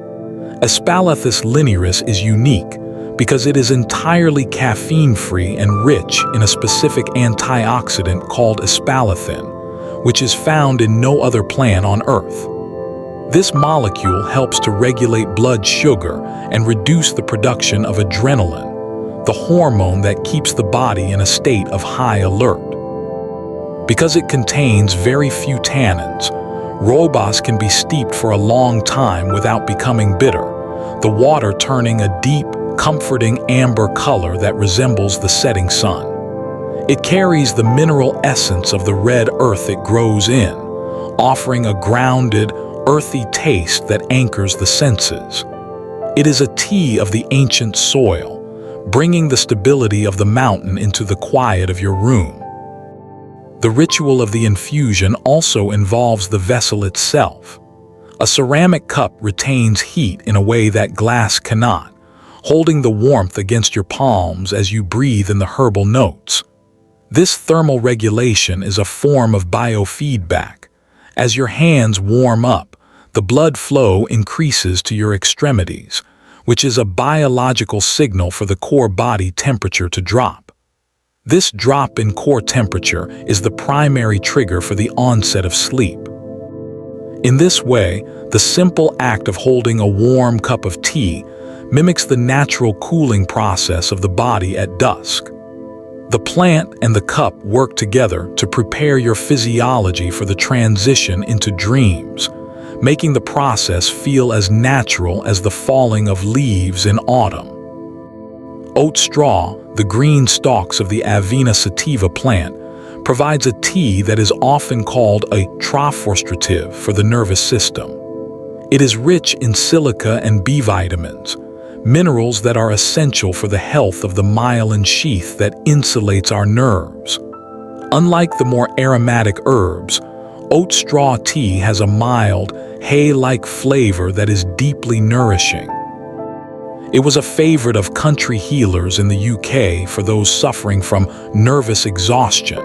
Aspalathus linearis is unique because it is entirely caffeine-free and rich in a specific antioxidant called aspalathine, which is found in no other plant on Earth. This molecule helps to regulate blood sugar and reduce the production of adrenaline, the hormone that keeps the body in a state of high alert. Because it contains very few tannins, rooibos can be steeped for a long time without becoming bitter, the water turning a deep, comforting amber color that resembles the setting sun. It carries the mineral essence of the red earth it grows in, offering a grounded, earthy taste that anchors the senses. It is a tea of the ancient soil, bringing the stability of the mountain into the quiet of your room. The ritual of the infusion also involves the vessel itself. A ceramic cup retains heat in a way that glass cannot, holding the warmth against your palms as you breathe in the herbal notes. This thermal regulation is a form of biofeedback. As your hands warm up, the blood flow increases to your extremities, which is a biological signal for the core body temperature to drop. This drop in core temperature is the primary trigger for the onset of sleep. In this way, the simple act of holding a warm cup of tea mimics the natural cooling process of the body at dusk. The plant and the cup work together to prepare your physiology for the transition into dreams, making the process feel as natural as the falling of leaves in autumn. Oat straw, the green stalks of the Avena sativa plant, provides a tea that is often called a trophorestorative for the nervous system. It is rich in silica and B vitamins, minerals that are essential for the health of the myelin sheath that insulates our nerves. Unlike the more aromatic herbs, oat straw tea has a mild, hay-like flavor that is deeply nourishing. It was a favorite of country healers in the UK for those suffering from nervous exhaustion,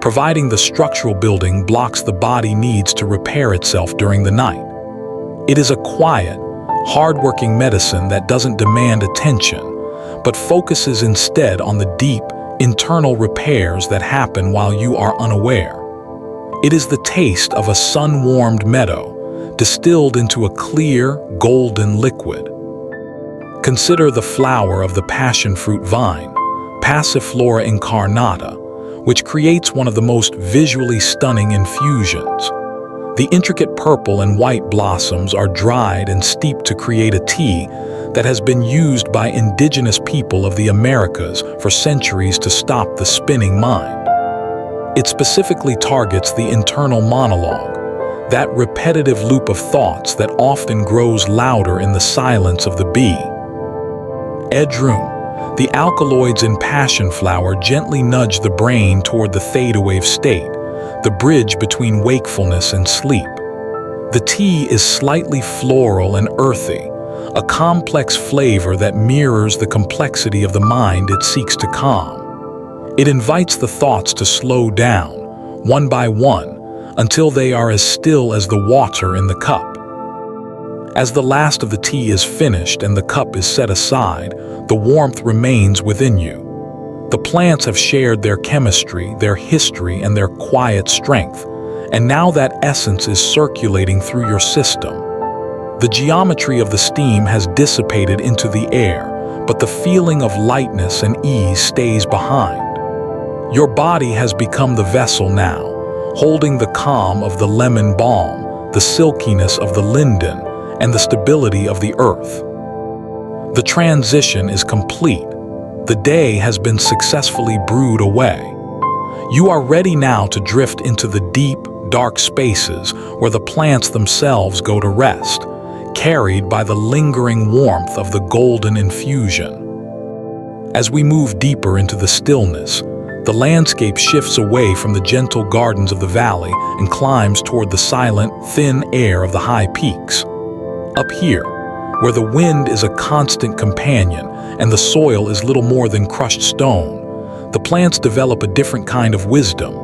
providing the structural building blocks the body needs to repair itself during the night. It is a quiet, hard-working medicine that doesn't demand attention, but focuses instead on the deep, internal repairs that happen while you are unaware. It is the taste of a sun-warmed meadow, distilled into a clear, golden liquid. Consider the flower of the passion fruit vine, Passiflora incarnata, which creates one of the most visually stunning infusions. The intricate purple and white blossoms are dried and steeped to create a tea that has been used by indigenous people of the Americas for centuries to stop the spinning mind. It specifically targets the internal monologue, that repetitive loop of thoughts that often grows louder in the silence of the bee. Edrum, The alkaloids in passionflower gently nudge the brain toward the theta wave state, the bridge between wakefulness and sleep. The tea is slightly floral and earthy, a complex flavor that mirrors the complexity of the mind it seeks to calm. It invites the thoughts to slow down, one by one, until they are as still as the water in the cup. As the last of the tea is finished and the cup is set aside, the warmth remains within you. The plants have shared their chemistry, their history, and their quiet strength, and now that essence is circulating through your system. The geometry of the steam has dissipated into the air, but the feeling of lightness and ease stays behind. Your body has become the vessel now, holding the calm of the lemon balm, the silkiness of the linden, and the stability of the earth. The transition is complete. The day has been successfully brewed away. You are ready now to drift into the deep, dark spaces where the plants themselves go to rest, carried by the lingering warmth of the golden infusion. As we move deeper into the stillness, the landscape shifts away from the gentle gardens of the valley and climbs toward the silent, thin air of the high peaks. Up here, where the wind is a constant companion and the soil is little more than crushed stone, the plants develop a different kind of wisdom.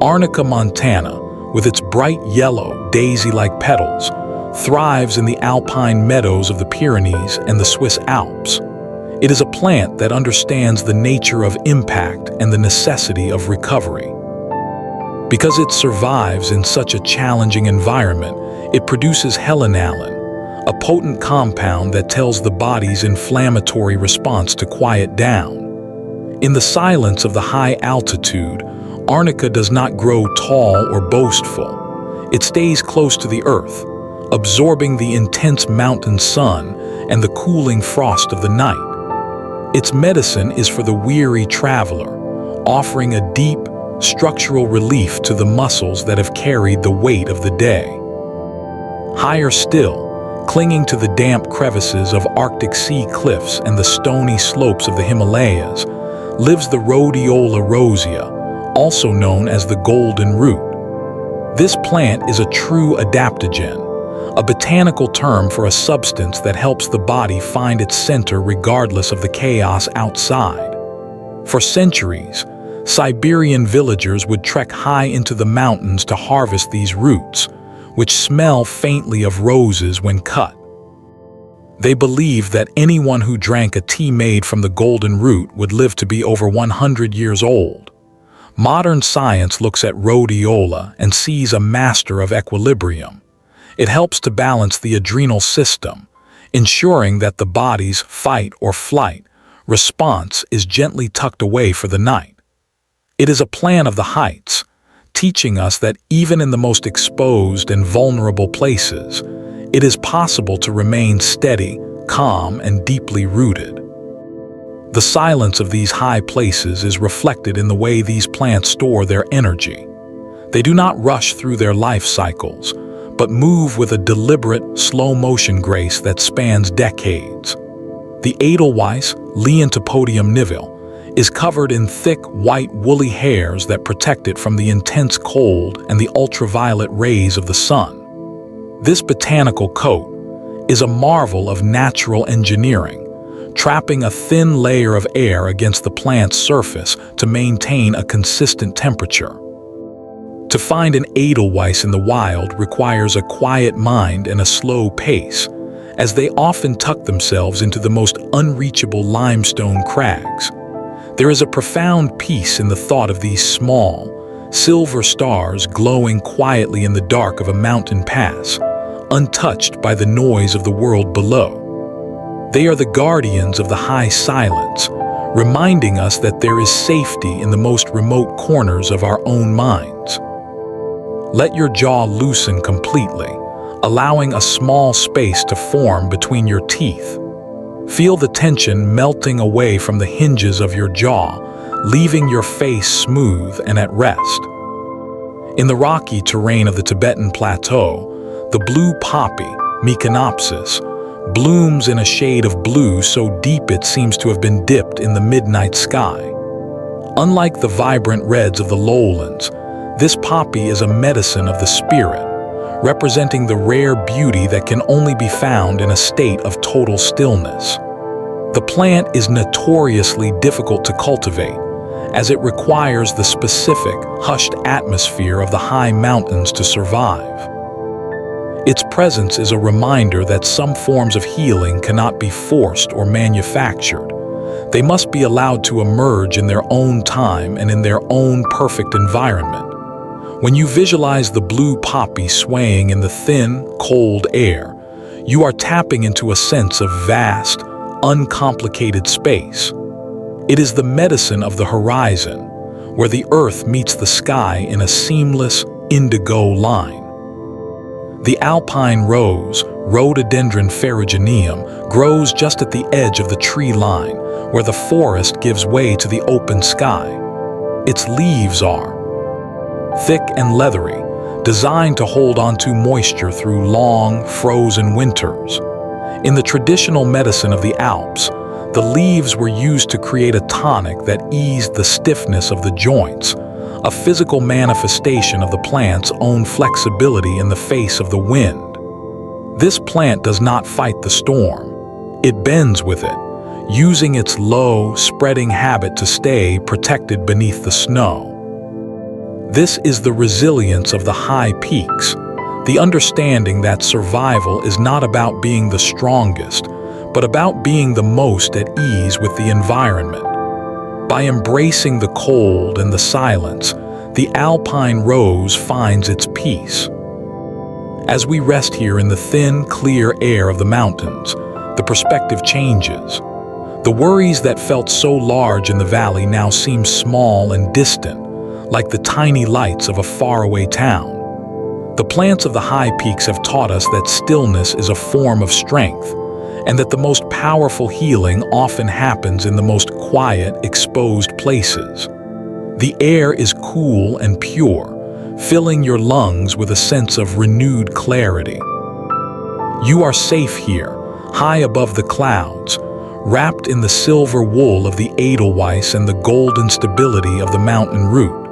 Arnica montana, with its bright yellow, daisy-like petals, thrives in the alpine meadows of the Pyrenees and the Swiss Alps. It is a plant that understands the nature of impact and the necessity of recovery. Because it survives in such a challenging environment, it produces helenalin, a potent compound that tells the body's inflammatory response to quiet down. In the silence of the high altitude, arnica does not grow tall or boastful. It stays close to the earth, absorbing the intense mountain sun and the cooling frost of the night. Its medicine is for the weary traveler, offering a deep, structural relief to the muscles that have carried the weight of the day. Higher still, clinging to the damp crevices of Arctic sea cliffs and the stony slopes of the Himalayas, lives the rhodiola rosea, also known as the golden root. This plant is a true adaptogen, a botanical term for a substance that helps the body find its center regardless of the chaos outside. For centuries, Siberian villagers would trek high into the mountains to harvest these roots, which smell faintly of roses when cut. They believed that anyone who drank a tea made from the golden root would live to be over 100 years old. Modern science looks at rhodiola and sees a master of equilibrium. It helps to balance the adrenal system, ensuring that the body's fight or flight response is gently tucked away for the night. It is a plan of the heights, teaching us that even in the most exposed and vulnerable places, it is possible to remain steady, calm, and deeply rooted. The silence of these high places is reflected in the way these plants store their energy. They do not rush through their life cycles, but move with a deliberate, slow-motion grace that spans decades. The Edelweiss, Leontopodium nivelle, is covered in thick, white, woolly hairs that protect it from the intense cold and the ultraviolet rays of the sun. This botanical coat is a marvel of natural engineering, trapping a thin layer of air against the plant's surface to maintain a consistent temperature. To find an Edelweiss in the wild requires a quiet mind and a slow pace, as they often tuck themselves into the most unreachable limestone crags. There is a profound peace in the thought of these small, silver stars glowing quietly in the dark of a mountain pass, untouched by the noise of the world below. They are the guardians of the high silence, reminding us that there is safety in the most remote corners of our own minds. Let your jaw loosen completely, allowing a small space to form between your teeth. Feel the tension melting away from the hinges of your jaw, leaving your face smooth and at rest. In the rocky terrain of the Tibetan Plateau, the blue poppy, Meconopsis, blooms in a shade of blue so deep it seems to have been dipped in the midnight sky. Unlike the vibrant reds of the lowlands, this poppy is a medicine of the spirit, representing the rare beauty that can only be found in a state of total stillness. The plant is notoriously difficult to cultivate, as it requires the specific, hushed atmosphere of the high mountains to survive. Its presence is a reminder that some forms of healing cannot be forced or manufactured. They must be allowed to emerge in their own time and in their own perfect environment. When you visualize the blue poppy swaying in the thin, cold air, you are tapping into a sense of vast, uncomplicated space. It is the medicine of the horizon, where the earth meets the sky in a seamless, indigo line. The alpine rose, Rhododendron ferrugineum, grows just at the edge of the tree line, where the forest gives way to the open sky. Its leaves are thick and leathery, designed to hold onto moisture through long, frozen winters. In the traditional medicine of the Alps, the leaves were used to create a tonic that eased the stiffness of the joints, a physical manifestation of the plant's own flexibility in the face of the wind. This plant does not fight the storm. It bends with it, using its low, spreading habit to stay protected beneath the snow. This is the resilience of the high peaks, the understanding that survival is not about being the strongest, but about being the most at ease with the environment. By embracing the cold and the silence, the alpine rose finds its peace. As we rest here in the thin, clear air of the mountains, the perspective changes. The worries that felt so large in the valley now seem small and distant, like the tiny lights of a faraway town. The plants of the high peaks have taught us that stillness is a form of strength, and that the most powerful healing often happens in the most quiet, exposed places. The air is cool and pure, filling your lungs with a sense of renewed clarity. You are safe here, high above the clouds, wrapped in the silver wool of the edelweiss and the golden stability of the mountain root.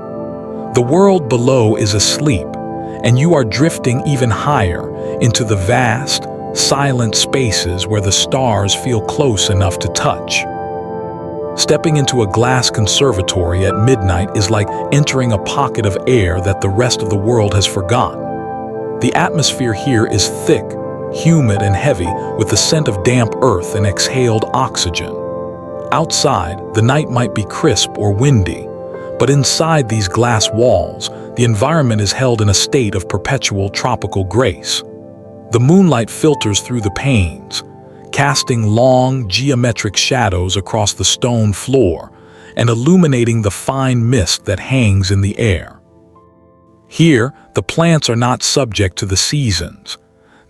The world below is asleep, and you are drifting even higher into the vast, silent spaces where the stars feel close enough to touch. Stepping into a glass conservatory at midnight is like entering a pocket of air that the rest of the world has forgotten. The atmosphere here is thick, humid and heavy, with the scent of damp earth and exhaled oxygen. Outside, the night might be crisp or windy, but inside these glass walls, the environment is held in a state of perpetual tropical grace. The moonlight filters through the panes, casting long, geometric shadows across the stone floor and illuminating the fine mist that hangs in the air. Here, the plants are not subject to the seasons.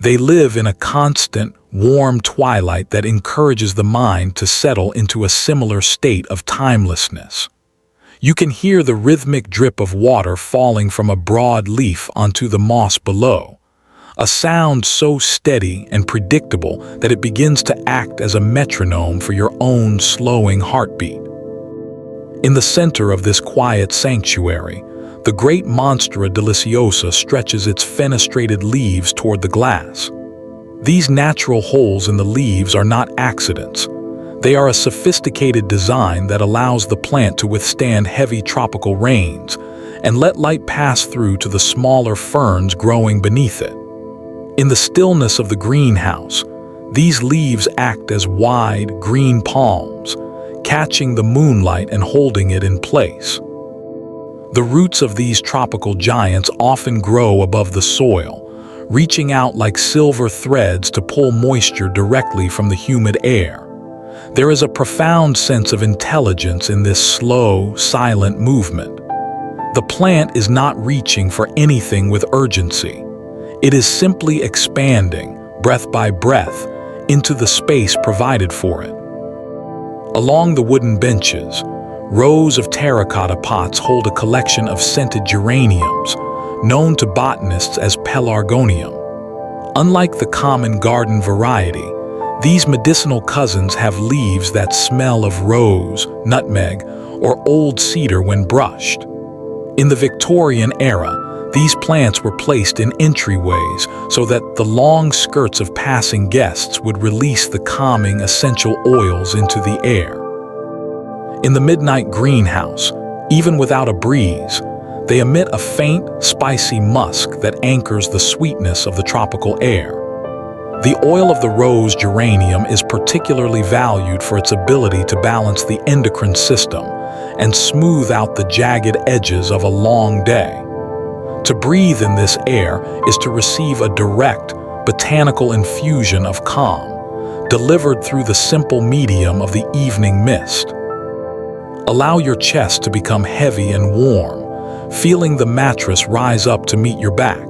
They live in a constant, warm twilight that encourages the mind to settle into a similar state of timelessness. You can hear the rhythmic drip of water falling from a broad leaf onto the moss below, a sound so steady and predictable that it begins to act as a metronome for your own slowing heartbeat. In the center of this quiet sanctuary, the great Monstera deliciosa stretches its fenestrated leaves toward the glass. These natural holes in the leaves are not accidents. They are a sophisticated design that allows the plant to withstand heavy tropical rains and let light pass through to the smaller ferns growing beneath it. In the stillness of the greenhouse, these leaves act as wide, green palms, catching the moonlight and holding it in place. The roots of these tropical giants often grow above the soil, reaching out like silver threads to pull moisture directly from the humid air. There is a profound sense of intelligence in this slow, silent movement. The plant is not reaching for anything with urgency. It is simply expanding, breath by breath, into the space provided for it. Along the wooden benches, rows of terracotta pots hold a collection of scented geraniums, known to botanists as pelargonium. Unlike the common garden variety, These medicinal cousins have leaves that smell of rose, nutmeg, or old cedar when brushed. In the Victorian era, these plants were placed in entryways so that the long skirts of passing guests would release the calming essential oils into the air. In the midnight greenhouse, even without a breeze, they emit a faint, spicy musk that anchors the sweetness of the tropical air. The oil of the rose geranium is particularly valued for its ability to balance the endocrine system and smooth out the jagged edges of a long day. To breathe in this air is to receive a direct, botanical infusion of calm, delivered through the simple medium of the evening mist. Allow your chest to become heavy and warm, feeling the mattress rise up to meet your back.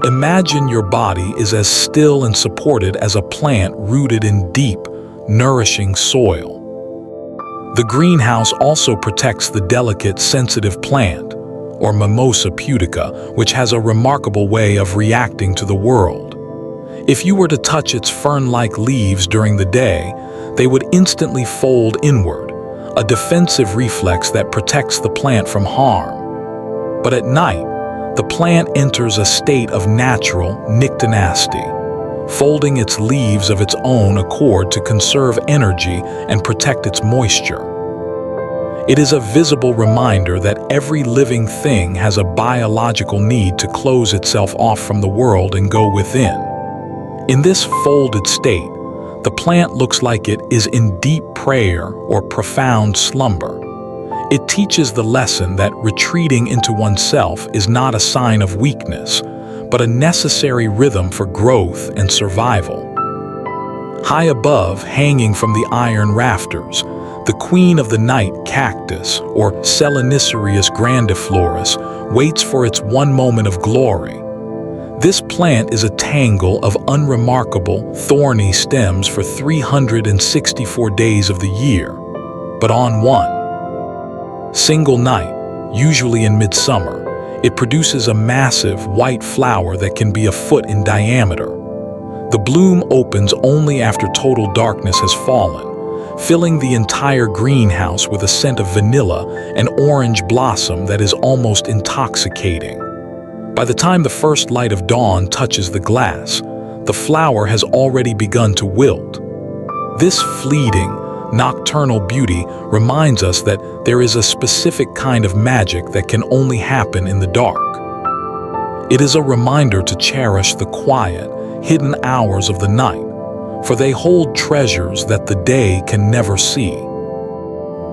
Imagine your body is as still and supported as a plant rooted in deep, nourishing soil. The greenhouse also protects the delicate, sensitive plant, or Mimosa pudica, which has a remarkable way of reacting to the world. If you were to touch its fern-like leaves during the day, they would instantly fold inward, a defensive reflex that protects the plant from harm. But at night, the plant enters a state of natural nyctinacity, folding its leaves of its own accord to conserve energy and protect its moisture. It is a visible reminder that every living thing has a biological need to close itself off from the world and go within. In this folded state, the plant looks like it is in deep prayer or profound slumber. It teaches the lesson that retreating into oneself is not a sign of weakness, but a necessary rhythm for growth and survival. High above, hanging from the iron rafters, the queen of the night cactus, or Selenicerius grandiflorus, waits for its one moment of glory. This plant is a tangle of unremarkable, thorny stems for 364 days of the year, but on one single night, usually in midsummer, it produces a massive white flower that can be a foot in diameter. The bloom opens only after total darkness has fallen, filling the entire greenhouse with a scent of vanilla and orange blossom that is almost intoxicating. By the time the first light of dawn touches the glass, the flower has already begun to wilt. This fleeting, nocturnal beauty reminds us that there is a specific kind of magic that can only happen in the dark. It is a reminder to cherish the quiet, hidden hours of the night, for they hold treasures that the day can never see.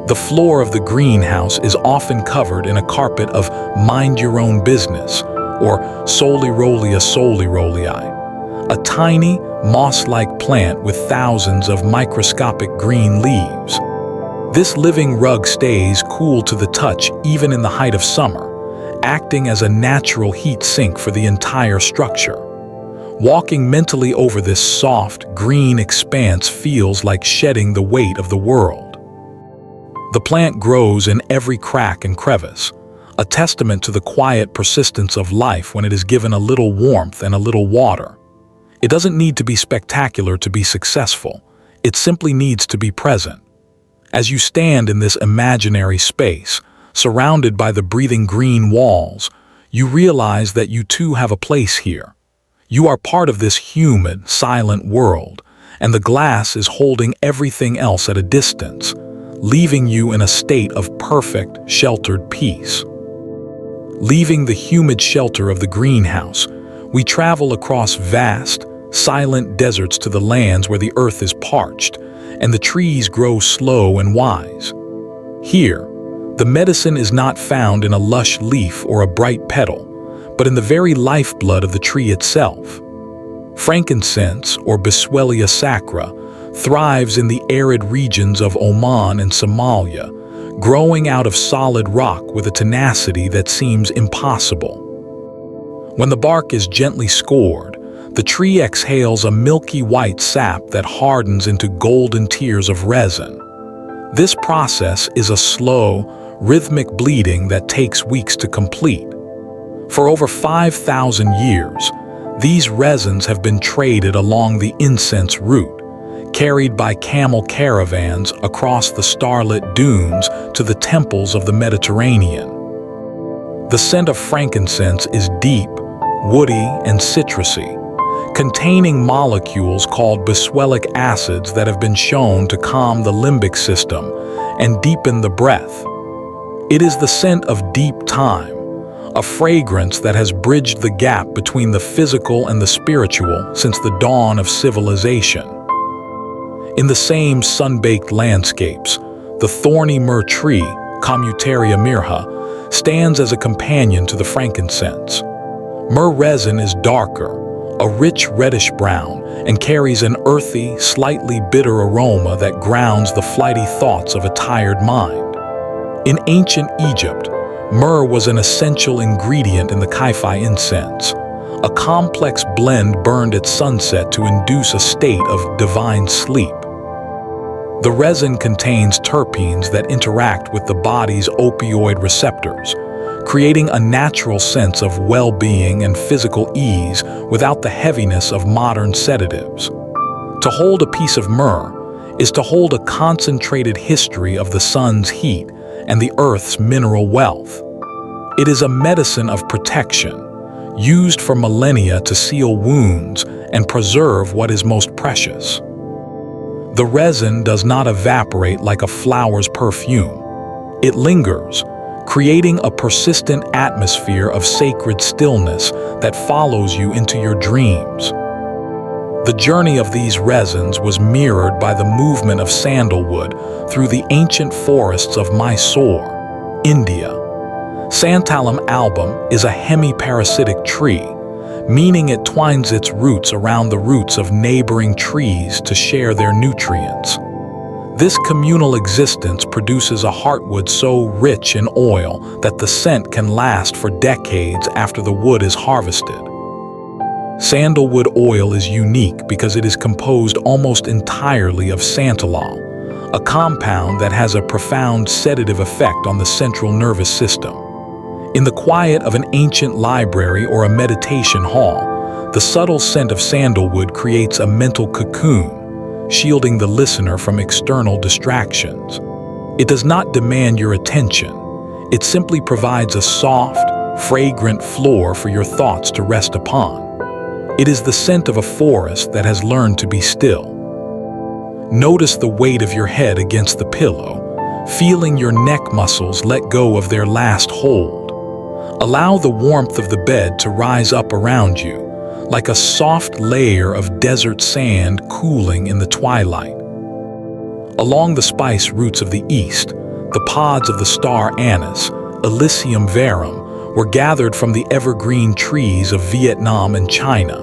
The floor of the greenhouse is often covered in a carpet of mind-your-own-business, or Solirolia solirolii, a tiny, moss-like plant with thousands of microscopic green leaves. This living rug stays cool to the touch even in the height of summer, acting as a natural heat sink for the entire structure. Walking mentally over this soft, green expanse feels like shedding the weight of the world. The plant grows in every crack and crevice, a testament to the quiet persistence of life when it is given a little warmth and a little water. It doesn't need to be spectacular to be successful. It simply needs to be present. As you stand in this imaginary space, surrounded by the breathing green walls, you realize that you too have a place here. You are part of this humid, silent world, and the glass is holding everything else at a distance, leaving you in a state of perfect, sheltered peace. Leaving the humid shelter of the greenhouse, we travel across vast, silent deserts to the lands where the earth is parched, and the trees grow slow and wise. Here, the medicine is not found in a lush leaf or a bright petal, but in the very lifeblood of the tree itself. Frankincense, or Boswellia sacra, thrives in the arid regions of Oman and Somalia, growing out of solid rock with a tenacity that seems impossible. When the bark is gently scored, the tree exhales a milky white sap that hardens into golden tears of resin. This process is a slow, rhythmic bleeding that takes weeks to complete. For over 5,000 years, these resins have been traded along the incense route, carried by camel caravans across the starlit dunes to the temples of the Mediterranean. The scent of frankincense is deep, woody, and citrusy, containing molecules called bisoelic acids that have been shown to calm the limbic system and deepen the breath. It is the scent of deep time, a fragrance that has bridged the gap between the physical and the spiritual since the dawn of civilization. In the same sun-baked landscapes, the thorny myrrh tree, Commutaria myrrha, stands as a companion to the frankincense. Myrrh resin is darker, a rich reddish-brown, and carries an earthy, slightly bitter aroma that grounds the flighty thoughts of a tired mind. In ancient Egypt, myrrh was an essential ingredient in the Kaifi incense, a complex blend burned at sunset to induce a state of divine sleep. The resin contains terpenes that interact with the body's opioid receptors, creating a natural sense of well-being and physical ease without the heaviness of modern sedatives. To hold a piece of myrrh is to hold a concentrated history of the sun's heat and the earth's mineral wealth. It is a medicine of protection, used for millennia to seal wounds and preserve what is most precious. The resin does not evaporate like a flower's perfume. It lingers, creating a persistent atmosphere of sacred stillness that follows you into your dreams. The journey of these resins was mirrored by the movement of sandalwood through the ancient forests of Mysore, India. Santalum album is a hemiparasitic tree, meaning it twines its roots around the roots of neighboring trees to share their nutrients. This communal existence produces a heartwood so rich in oil that the scent can last for decades after the wood is harvested. Sandalwood oil is unique because it is composed almost entirely of santalol, a compound that has a profound sedative effect on the central nervous system. In the quiet of an ancient library or a meditation hall, the subtle scent of sandalwood creates a mental cocoon, shielding the listener from external distractions. It does not demand your attention. It simply provides a soft, fragrant floor for your thoughts to rest upon. It is the scent of a forest that has learned to be still. Notice the weight of your head against the pillow, feeling your neck muscles let go of their last hold. Allow the warmth of the bed to rise up around you, like a soft layer of desert sand cooling in the twilight. Along the spice roots of the east, the pods of the star anise, Illicium verum, were gathered from the evergreen trees of Vietnam and China.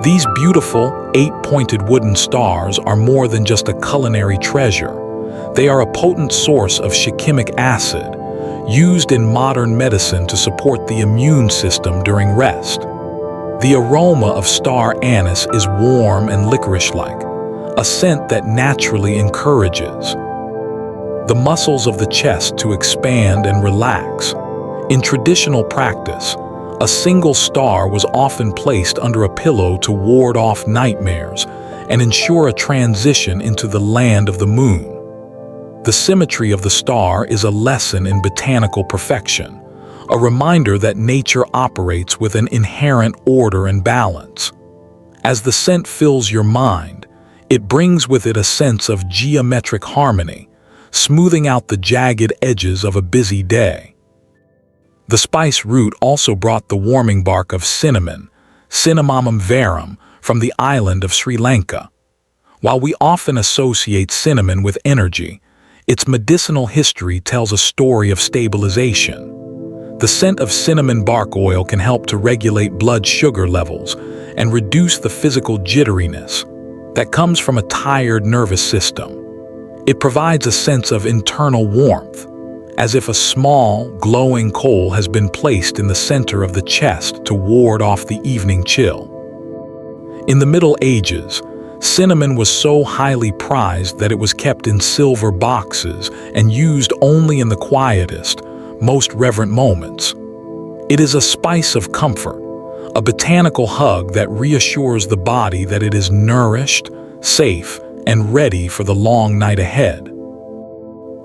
These beautiful, 8-pointed wooden stars are more than just a culinary treasure. They are a potent source of shikimic acid, used in modern medicine to support the immune system during rest. The aroma of star anise is warm and licorice-like, a scent that naturally encourages the muscles of the chest to expand and relax. In traditional practice, a single star was often placed under a pillow to ward off nightmares and ensure a transition into the land of the moon. The symmetry of the star is a lesson in botanical perfection, a reminder that nature operates with an inherent order and balance. As the scent fills your mind, it brings with it a sense of geometric harmony, smoothing out the jagged edges of a busy day. The spice root also brought the warming bark of cinnamon, Cinnamomum verum, from the island of Sri Lanka. While we often associate cinnamon with energy, its medicinal history tells a story of stabilization. The scent of cinnamon bark oil can help to regulate blood sugar levels and reduce the physical jitteriness that comes from a tired nervous system. It provides a sense of internal warmth, as if a small, glowing coal has been placed in the center of the chest to ward off the evening chill. In the Middle Ages, cinnamon was so highly prized that it was kept in silver boxes and used only in the quietest, most reverent moments. It is a spice of comfort, a botanical hug that reassures the body that it is nourished, safe, and ready for the long night ahead.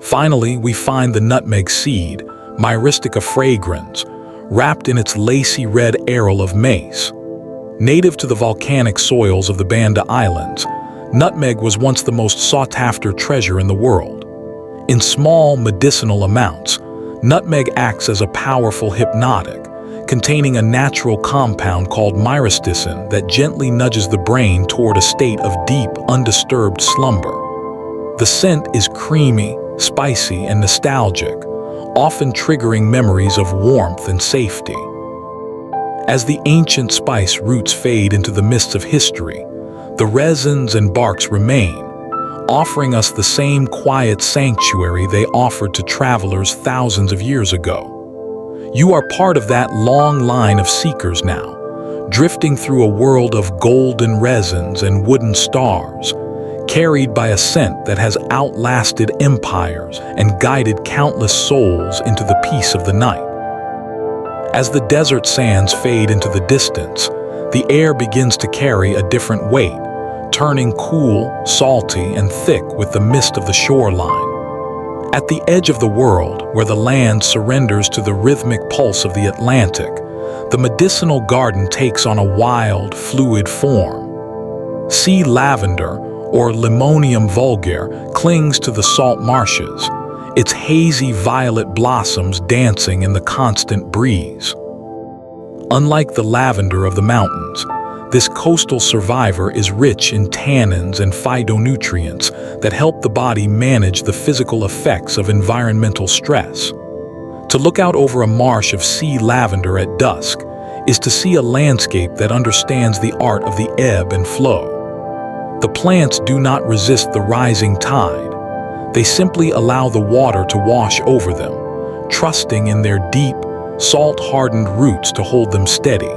Finally, we find the nutmeg seed, Myristica fragrans, wrapped in its lacy red aril of mace. Native to the volcanic soils of the Banda Islands, nutmeg was once the most sought-after treasure in the world. In small medicinal amounts, nutmeg acts as a powerful hypnotic, containing a natural compound called myristicin that gently nudges the brain toward a state of deep, undisturbed slumber. The scent is creamy, spicy, and nostalgic, often triggering memories of warmth and safety. As the ancient spice roots fade into the mists of history, the resins and barks remain, offering us the same quiet sanctuary they offered to travelers thousands of years ago. You are part of that long line of seekers now, drifting through a world of golden resins and wooden stars, carried by a scent that has outlasted empires and guided countless souls into the peace of the night. As the desert sands fade into the distance, the air begins to carry a different weight, turning cool, salty, and thick with the mist of the shoreline. At the edge of the world, where the land surrenders to the rhythmic pulse of the Atlantic, the medicinal garden takes on a wild, fluid form. Sea lavender, or Limonium vulgare, clings to the salt marshes, its hazy violet blossoms dancing in the constant breeze. Unlike the lavender of the mountains, this coastal survivor is rich in tannins and phytonutrients that help the body manage the physical effects of environmental stress. To look out over a marsh of sea lavender at dusk is to see a landscape that understands the art of the ebb and flow. The plants do not resist the rising tide. They simply allow the water to wash over them, trusting in their deep, salt-hardened roots to hold them steady.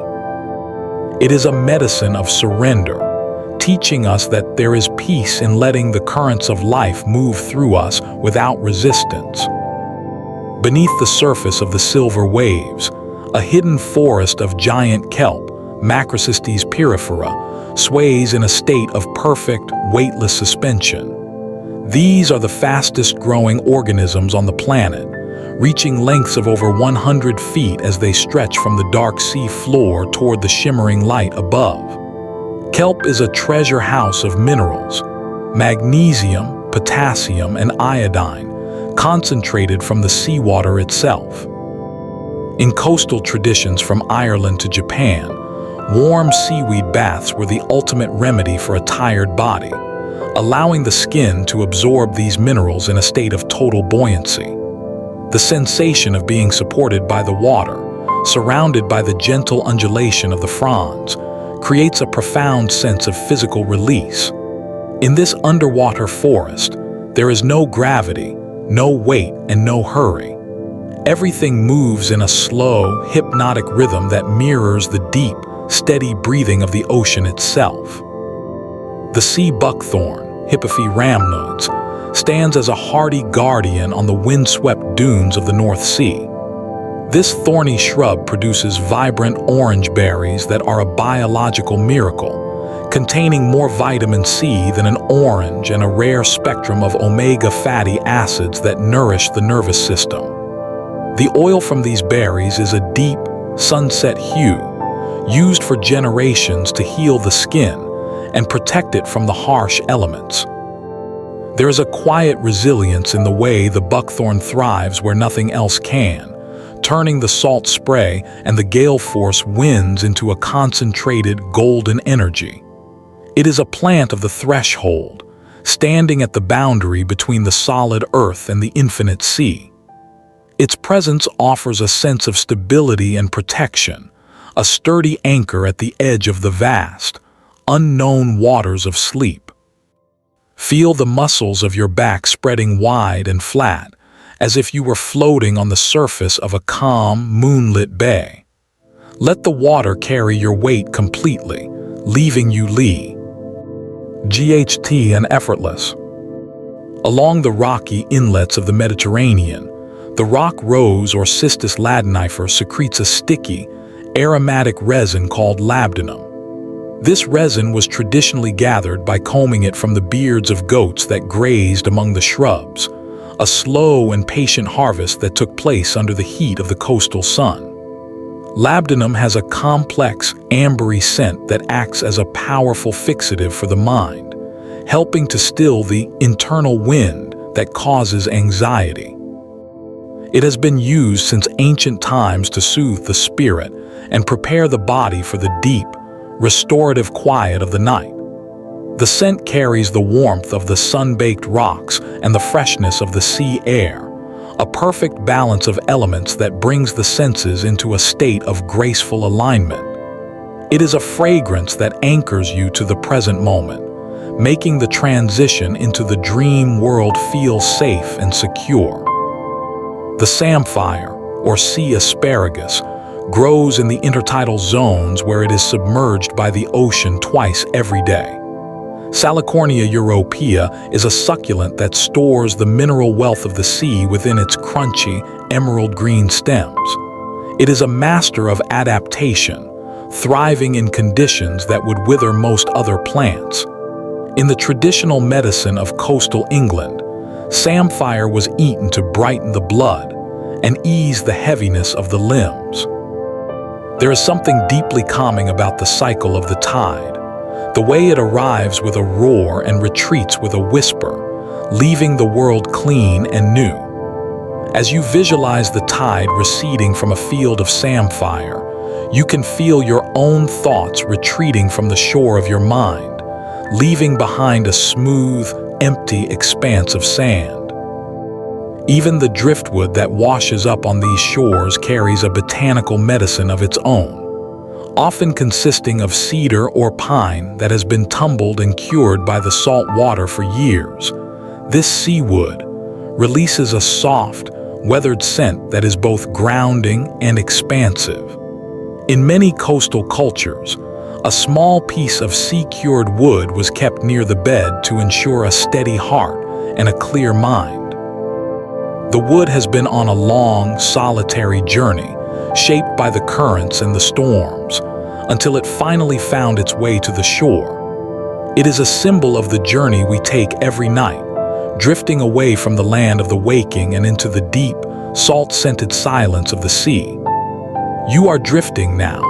It is a medicine of surrender, teaching us that there is peace in letting the currents of life move through us without resistance. Beneath the surface of the silver waves, a hidden forest of giant kelp, Macrocystes pyrifera, sways in a state of perfect, weightless suspension. These are the fastest-growing organisms on the planet, reaching lengths of over 100 feet as they stretch from the dark sea floor toward the shimmering light above. Kelp is a treasure house of minerals, magnesium, potassium, and iodine, concentrated from the seawater itself. In coastal traditions from Ireland to Japan, warm seaweed baths were the ultimate remedy for a tired body, allowing the skin to absorb these minerals in a state of total buoyancy. The sensation of being supported by the water, surrounded by the gentle undulation of the fronds, creates a profound sense of physical release. In this underwater forest, there is no gravity, no weight, and no hurry. Everything moves in a slow, hypnotic rhythm that mirrors the deep, steady breathing of the ocean itself. The sea buckthorn, Hippophae rhamnoides, stands as a hardy guardian on the windswept dunes of the North Sea. This thorny shrub produces vibrant orange berries that are a biological miracle, containing more vitamin C than an orange and a rare spectrum of omega fatty acids that nourish the nervous system. The oil from these berries is a deep, sunset hue, used for generations to heal the skin and protect it from the harsh elements. There is a quiet resilience in the way the buckthorn thrives where nothing else can, turning the salt spray and the gale force winds into a concentrated golden energy. It is a plant of the threshold, standing at the boundary between the solid earth and the infinite sea. Its presence offers a sense of stability and protection, a sturdy anchor at the edge of the vast, unknown waters of sleep. Feel the muscles of your back spreading wide and flat, as if you were floating on the surface of a calm, moonlit bay. Let the water carry your weight completely, leaving you GHT and effortless. Along the rocky inlets of the Mediterranean, the rock rose or Cistus ladanifer secretes a sticky, aromatic resin called labdanum. This resin was traditionally gathered by combing it from the beards of goats that grazed among the shrubs, a slow and patient harvest that took place under the heat of the coastal sun. Labdanum has a complex, ambery scent that acts as a powerful fixative for the mind, helping to still the internal wind that causes anxiety. It has been used since ancient times to soothe the spirit and prepare the body for the deep, restorative quiet of the night. The scent carries the warmth of the sun-baked rocks and the freshness of the sea air, a perfect balance of elements that brings the senses into a state of graceful alignment. It is a fragrance that anchors you to the present moment, making the transition into the dream world feel safe and secure. The samphire, or sea asparagus, grows in the intertidal zones where it is submerged by the ocean twice every day. Salicornia europaea is a succulent that stores the mineral wealth of the sea within its crunchy, emerald green stems. It is a master of adaptation, thriving in conditions that would wither most other plants. In the traditional medicine of coastal England, samphire was eaten to brighten the blood and ease the heaviness of the limbs. There is something deeply calming about the cycle of the tide, the way it arrives with a roar and retreats with a whisper, leaving the world clean and new. As you visualize the tide receding from a field of samphire, you can feel your own thoughts retreating from the shore of your mind, leaving behind a smooth, empty expanse of sand. Even the driftwood that washes up on these shores carries a botanical medicine of its own, often consisting of cedar or pine that has been tumbled and cured by the salt water for years. This seawood releases a soft, weathered scent that is both grounding and expansive. In many coastal cultures, a small piece of sea-cured wood was kept near the bed to ensure a steady heart and a clear mind. The wood has been on a long, solitary journey, shaped by the currents and the storms, until it finally found its way to the shore. It is a symbol of the journey we take every night, drifting away from the land of the waking and into the deep, salt-scented silence of the sea. You are drifting now,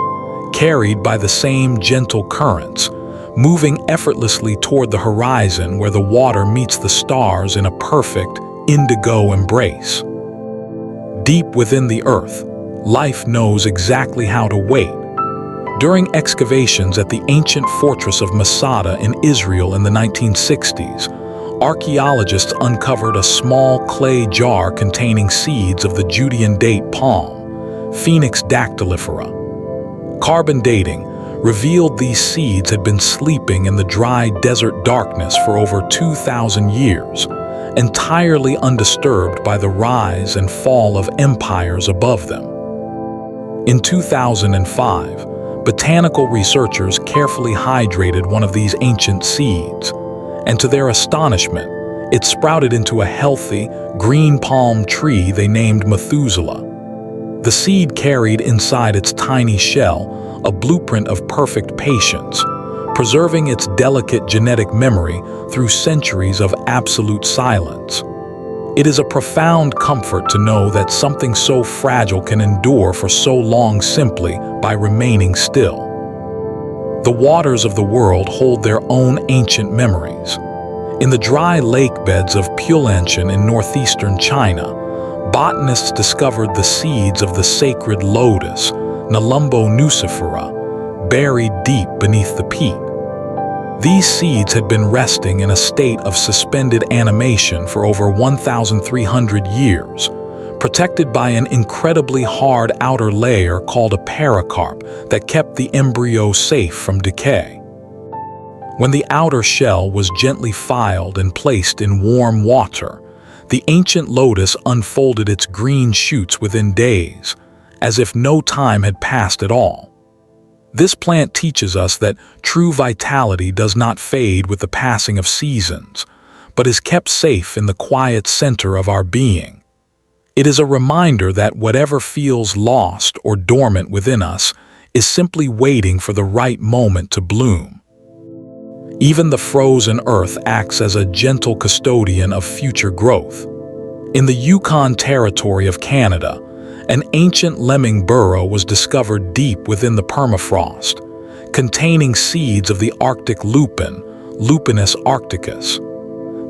carried by the same gentle currents, moving effortlessly toward the horizon where the water meets the stars in a perfect, indigo embrace. Deep within the earth, life knows exactly how to wait. During excavations at the ancient fortress of Masada in Israel in the 1960s, archaeologists uncovered a small clay jar containing seeds of the Judean date palm, Phoenix dactylifera. Carbon dating revealed these seeds had been sleeping in the dry desert darkness for over 2,000 years, entirely undisturbed by the rise and fall of empires above them. In 2005, botanical researchers carefully hydrated one of these ancient seeds, and to their astonishment, it sprouted into a healthy, green palm tree they named Methuselah. The seed carried inside its tiny shell a blueprint of perfect patience, preserving its delicate genetic memory through centuries of absolute silence. It is a profound comfort to know that something so fragile can endure for so long simply by remaining still. The waters of the world hold their own ancient memories. In the dry lake beds of Pulanshan in northeastern China, botanists discovered the seeds of the sacred lotus, Nelumbo nucifera, buried deep beneath the peat. These seeds had been resting in a state of suspended animation for over 1,300 years, protected by an incredibly hard outer layer called a pericarp that kept the embryo safe from decay. When the outer shell was gently filed and placed in warm water, the ancient lotus unfolded its green shoots within days, as if no time had passed at all. This plant teaches us that true vitality does not fade with the passing of seasons, but is kept safe in the quiet center of our being. It is a reminder that whatever feels lost or dormant within us is simply waiting for the right moment to bloom. Even the frozen earth acts as a gentle custodian of future growth. In the Yukon Territory of Canada, an ancient lemming burrow was discovered deep within the permafrost, containing seeds of the Arctic lupin, Lupinus arcticus.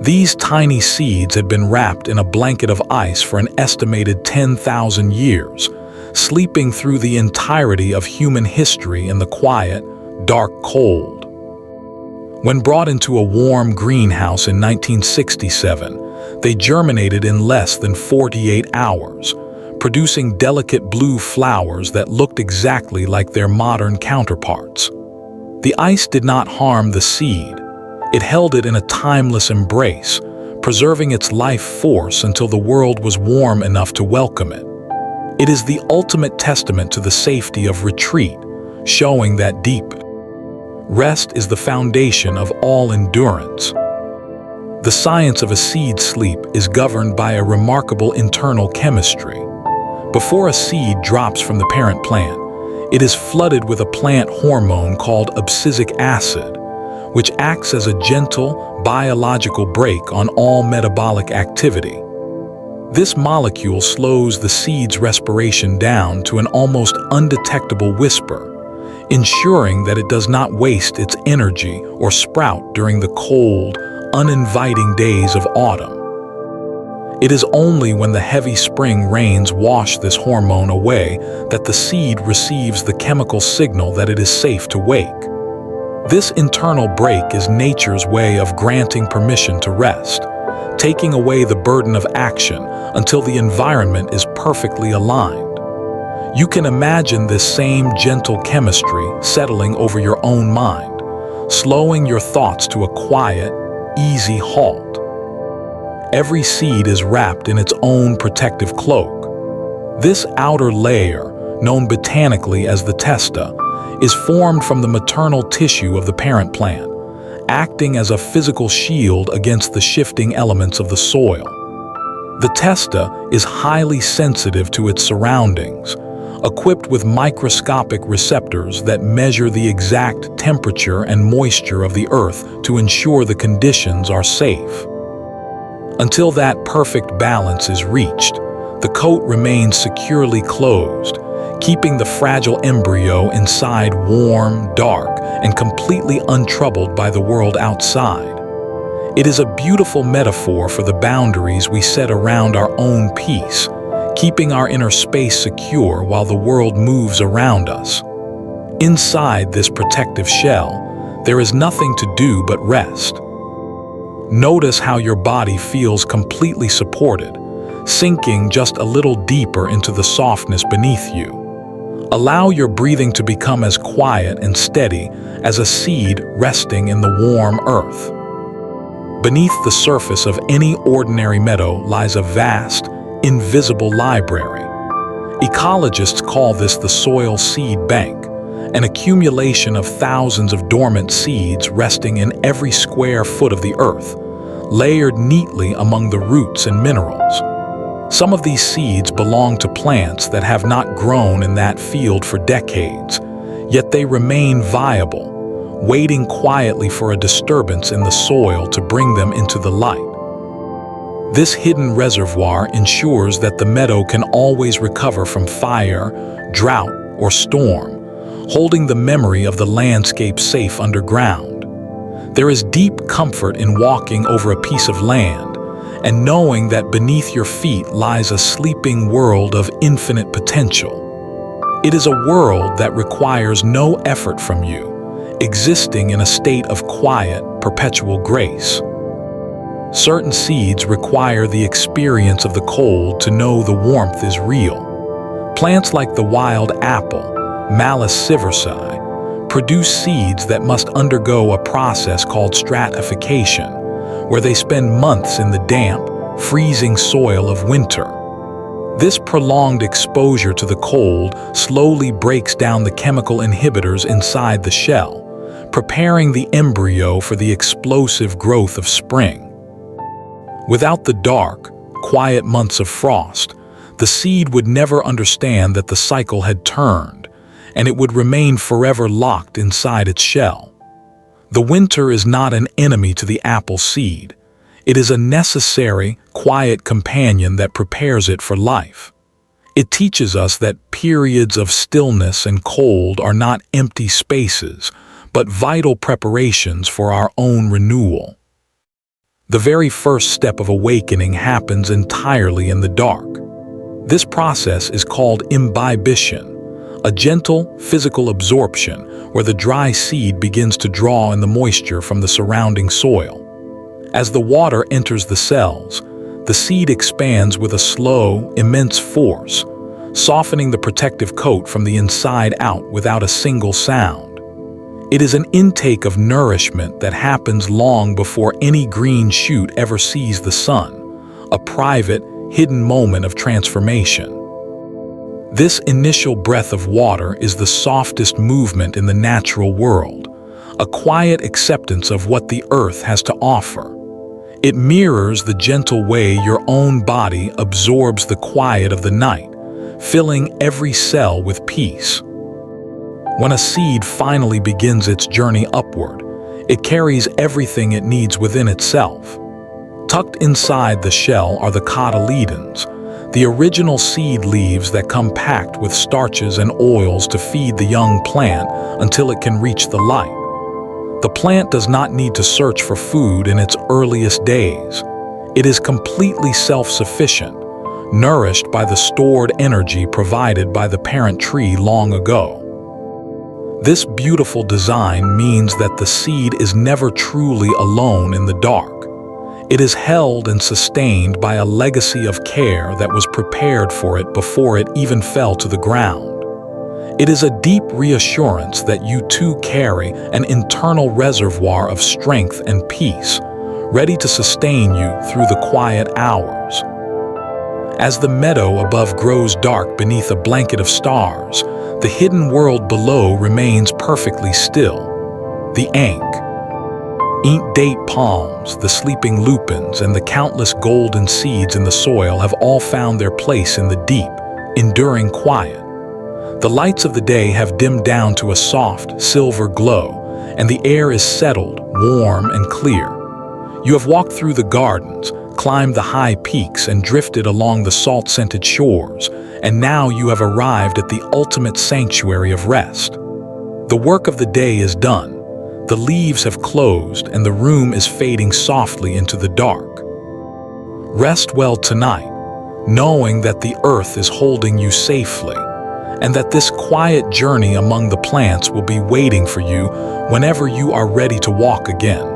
These tiny seeds had been wrapped in a blanket of ice for an estimated 10,000 years, sleeping through the entirety of human history in the quiet, dark cold. When brought into a warm greenhouse in 1967, they germinated in less than 48 hours, producing delicate blue flowers that looked exactly like their modern counterparts. The ice did not harm the seed. It held it in a timeless embrace, preserving its life force until the world was warm enough to welcome it. It is the ultimate testament to the safety of retreat, showing that deep rest is the foundation of all endurance. The science of a seed sleep is governed by a remarkable internal chemistry. Before a seed drops from the parent plant, it is flooded with a plant hormone called abscisic acid, which acts as a gentle, biological brake on all metabolic activity. This molecule slows the seed's respiration down to an almost undetectable whisper, ensuring that it does not waste its energy or sprout during the cold, uninviting days of autumn. It is only when the heavy spring rains wash this hormone away that the seed receives the chemical signal that it is safe to wake. This internal break is nature's way of granting permission to rest, taking away the burden of action until the environment is perfectly aligned. You can imagine this same gentle chemistry settling over your own mind, slowing your thoughts to a quiet, easy halt. Every seed is wrapped in its own protective cloak. This outer layer, known botanically as the testa, is formed from the maternal tissue of the parent plant, acting as a physical shield against the shifting elements of the soil. The testa is highly sensitive to its surroundings, equipped with microscopic receptors that measure the exact temperature and moisture of the earth to ensure the conditions are safe. Until that perfect balance is reached, the coat remains securely closed, keeping the fragile embryo inside warm, dark, and completely untroubled by the world outside. It is a beautiful metaphor for the boundaries we set around our own peace, keeping our inner space secure while the world moves around us. Inside this protective shell, there is nothing to do but rest. Notice how your body feels completely supported, sinking just a little deeper into the softness beneath you. Allow your breathing to become as quiet and steady as a seed resting in the warm earth. Beneath the surface of any ordinary meadow lies a vast, invisible library. Ecologists call this the soil seed bank, an accumulation of thousands of dormant seeds resting in every square foot of the earth, layered neatly among the roots and minerals. Some of these seeds belong to plants that have not grown in that field for decades, yet they remain viable, waiting quietly for a disturbance in the soil to bring them into the light. This hidden reservoir ensures that the meadow can always recover from fire, drought, or storm, holding the memory of the landscape safe underground. There is deep comfort in walking over a piece of land and knowing that beneath your feet lies a sleeping world of infinite potential. It is a world that requires no effort from you, existing in a state of quiet, perpetual grace. Certain seeds require the experience of the cold to know the warmth is real. Plants like the wild apple, Malus sieversii, produce seeds that must undergo a process called stratification, where they spend months in the damp, freezing soil of winter. This prolonged exposure to the cold slowly breaks down the chemical inhibitors inside the shell, preparing the embryo for the explosive growth of spring. Without the dark, quiet months of frost, the seed would never understand that the cycle had turned, and it would remain forever locked inside its shell. The winter is not an enemy to the apple seed. It is a necessary, quiet companion that prepares it for life. It teaches us that periods of stillness and cold are not empty spaces, but vital preparations for our own renewal. The very first step of awakening happens entirely in the dark. This process is called imbibition, a gentle, physical absorption where the dry seed begins to draw in the moisture from the surrounding soil. As the water enters the cells, the seed expands with a slow, immense force, softening the protective coat from the inside out without a single sound. It is an intake of nourishment that happens long before any green shoot ever sees the sun, a private, hidden moment of transformation. This initial breath of water is the softest movement in the natural world, a quiet acceptance of what the earth has to offer. It mirrors the gentle way your own body absorbs the quiet of the night, filling every cell with peace. When a seed finally begins its journey upward, it carries everything it needs within itself. Tucked inside the shell are the cotyledons, the original seed leaves that come packed with starches and oils to feed the young plant until it can reach the light. The plant does not need to search for food in its earliest days. It is completely self-sufficient, nourished by the stored energy provided by the parent tree long ago. This beautiful design means that the seed is never truly alone in the dark. It is held and sustained by a legacy of care that was prepared for it before it even fell to the ground. It is a deep reassurance that you too carry an internal reservoir of strength and peace, ready to sustain you through the quiet hours. As the meadow above grows dark beneath a blanket of stars, the hidden world below remains perfectly still. The date palms, the sleeping lupins, and the countless golden seeds in the soil have all found their place in the deep, enduring quiet. The lights of the day have dimmed down to a soft, silver glow, and the air is settled, warm, and clear. You have walked through the gardens, climbed the high peaks, and drifted along the salt-scented shores, and now you have arrived at the ultimate sanctuary of rest. The work of the day is done. The leaves have closed, and the room is fading softly into the dark. Rest well tonight, knowing that the earth is holding you safely, and that this quiet journey among the plants will be waiting for you whenever you are ready to walk again.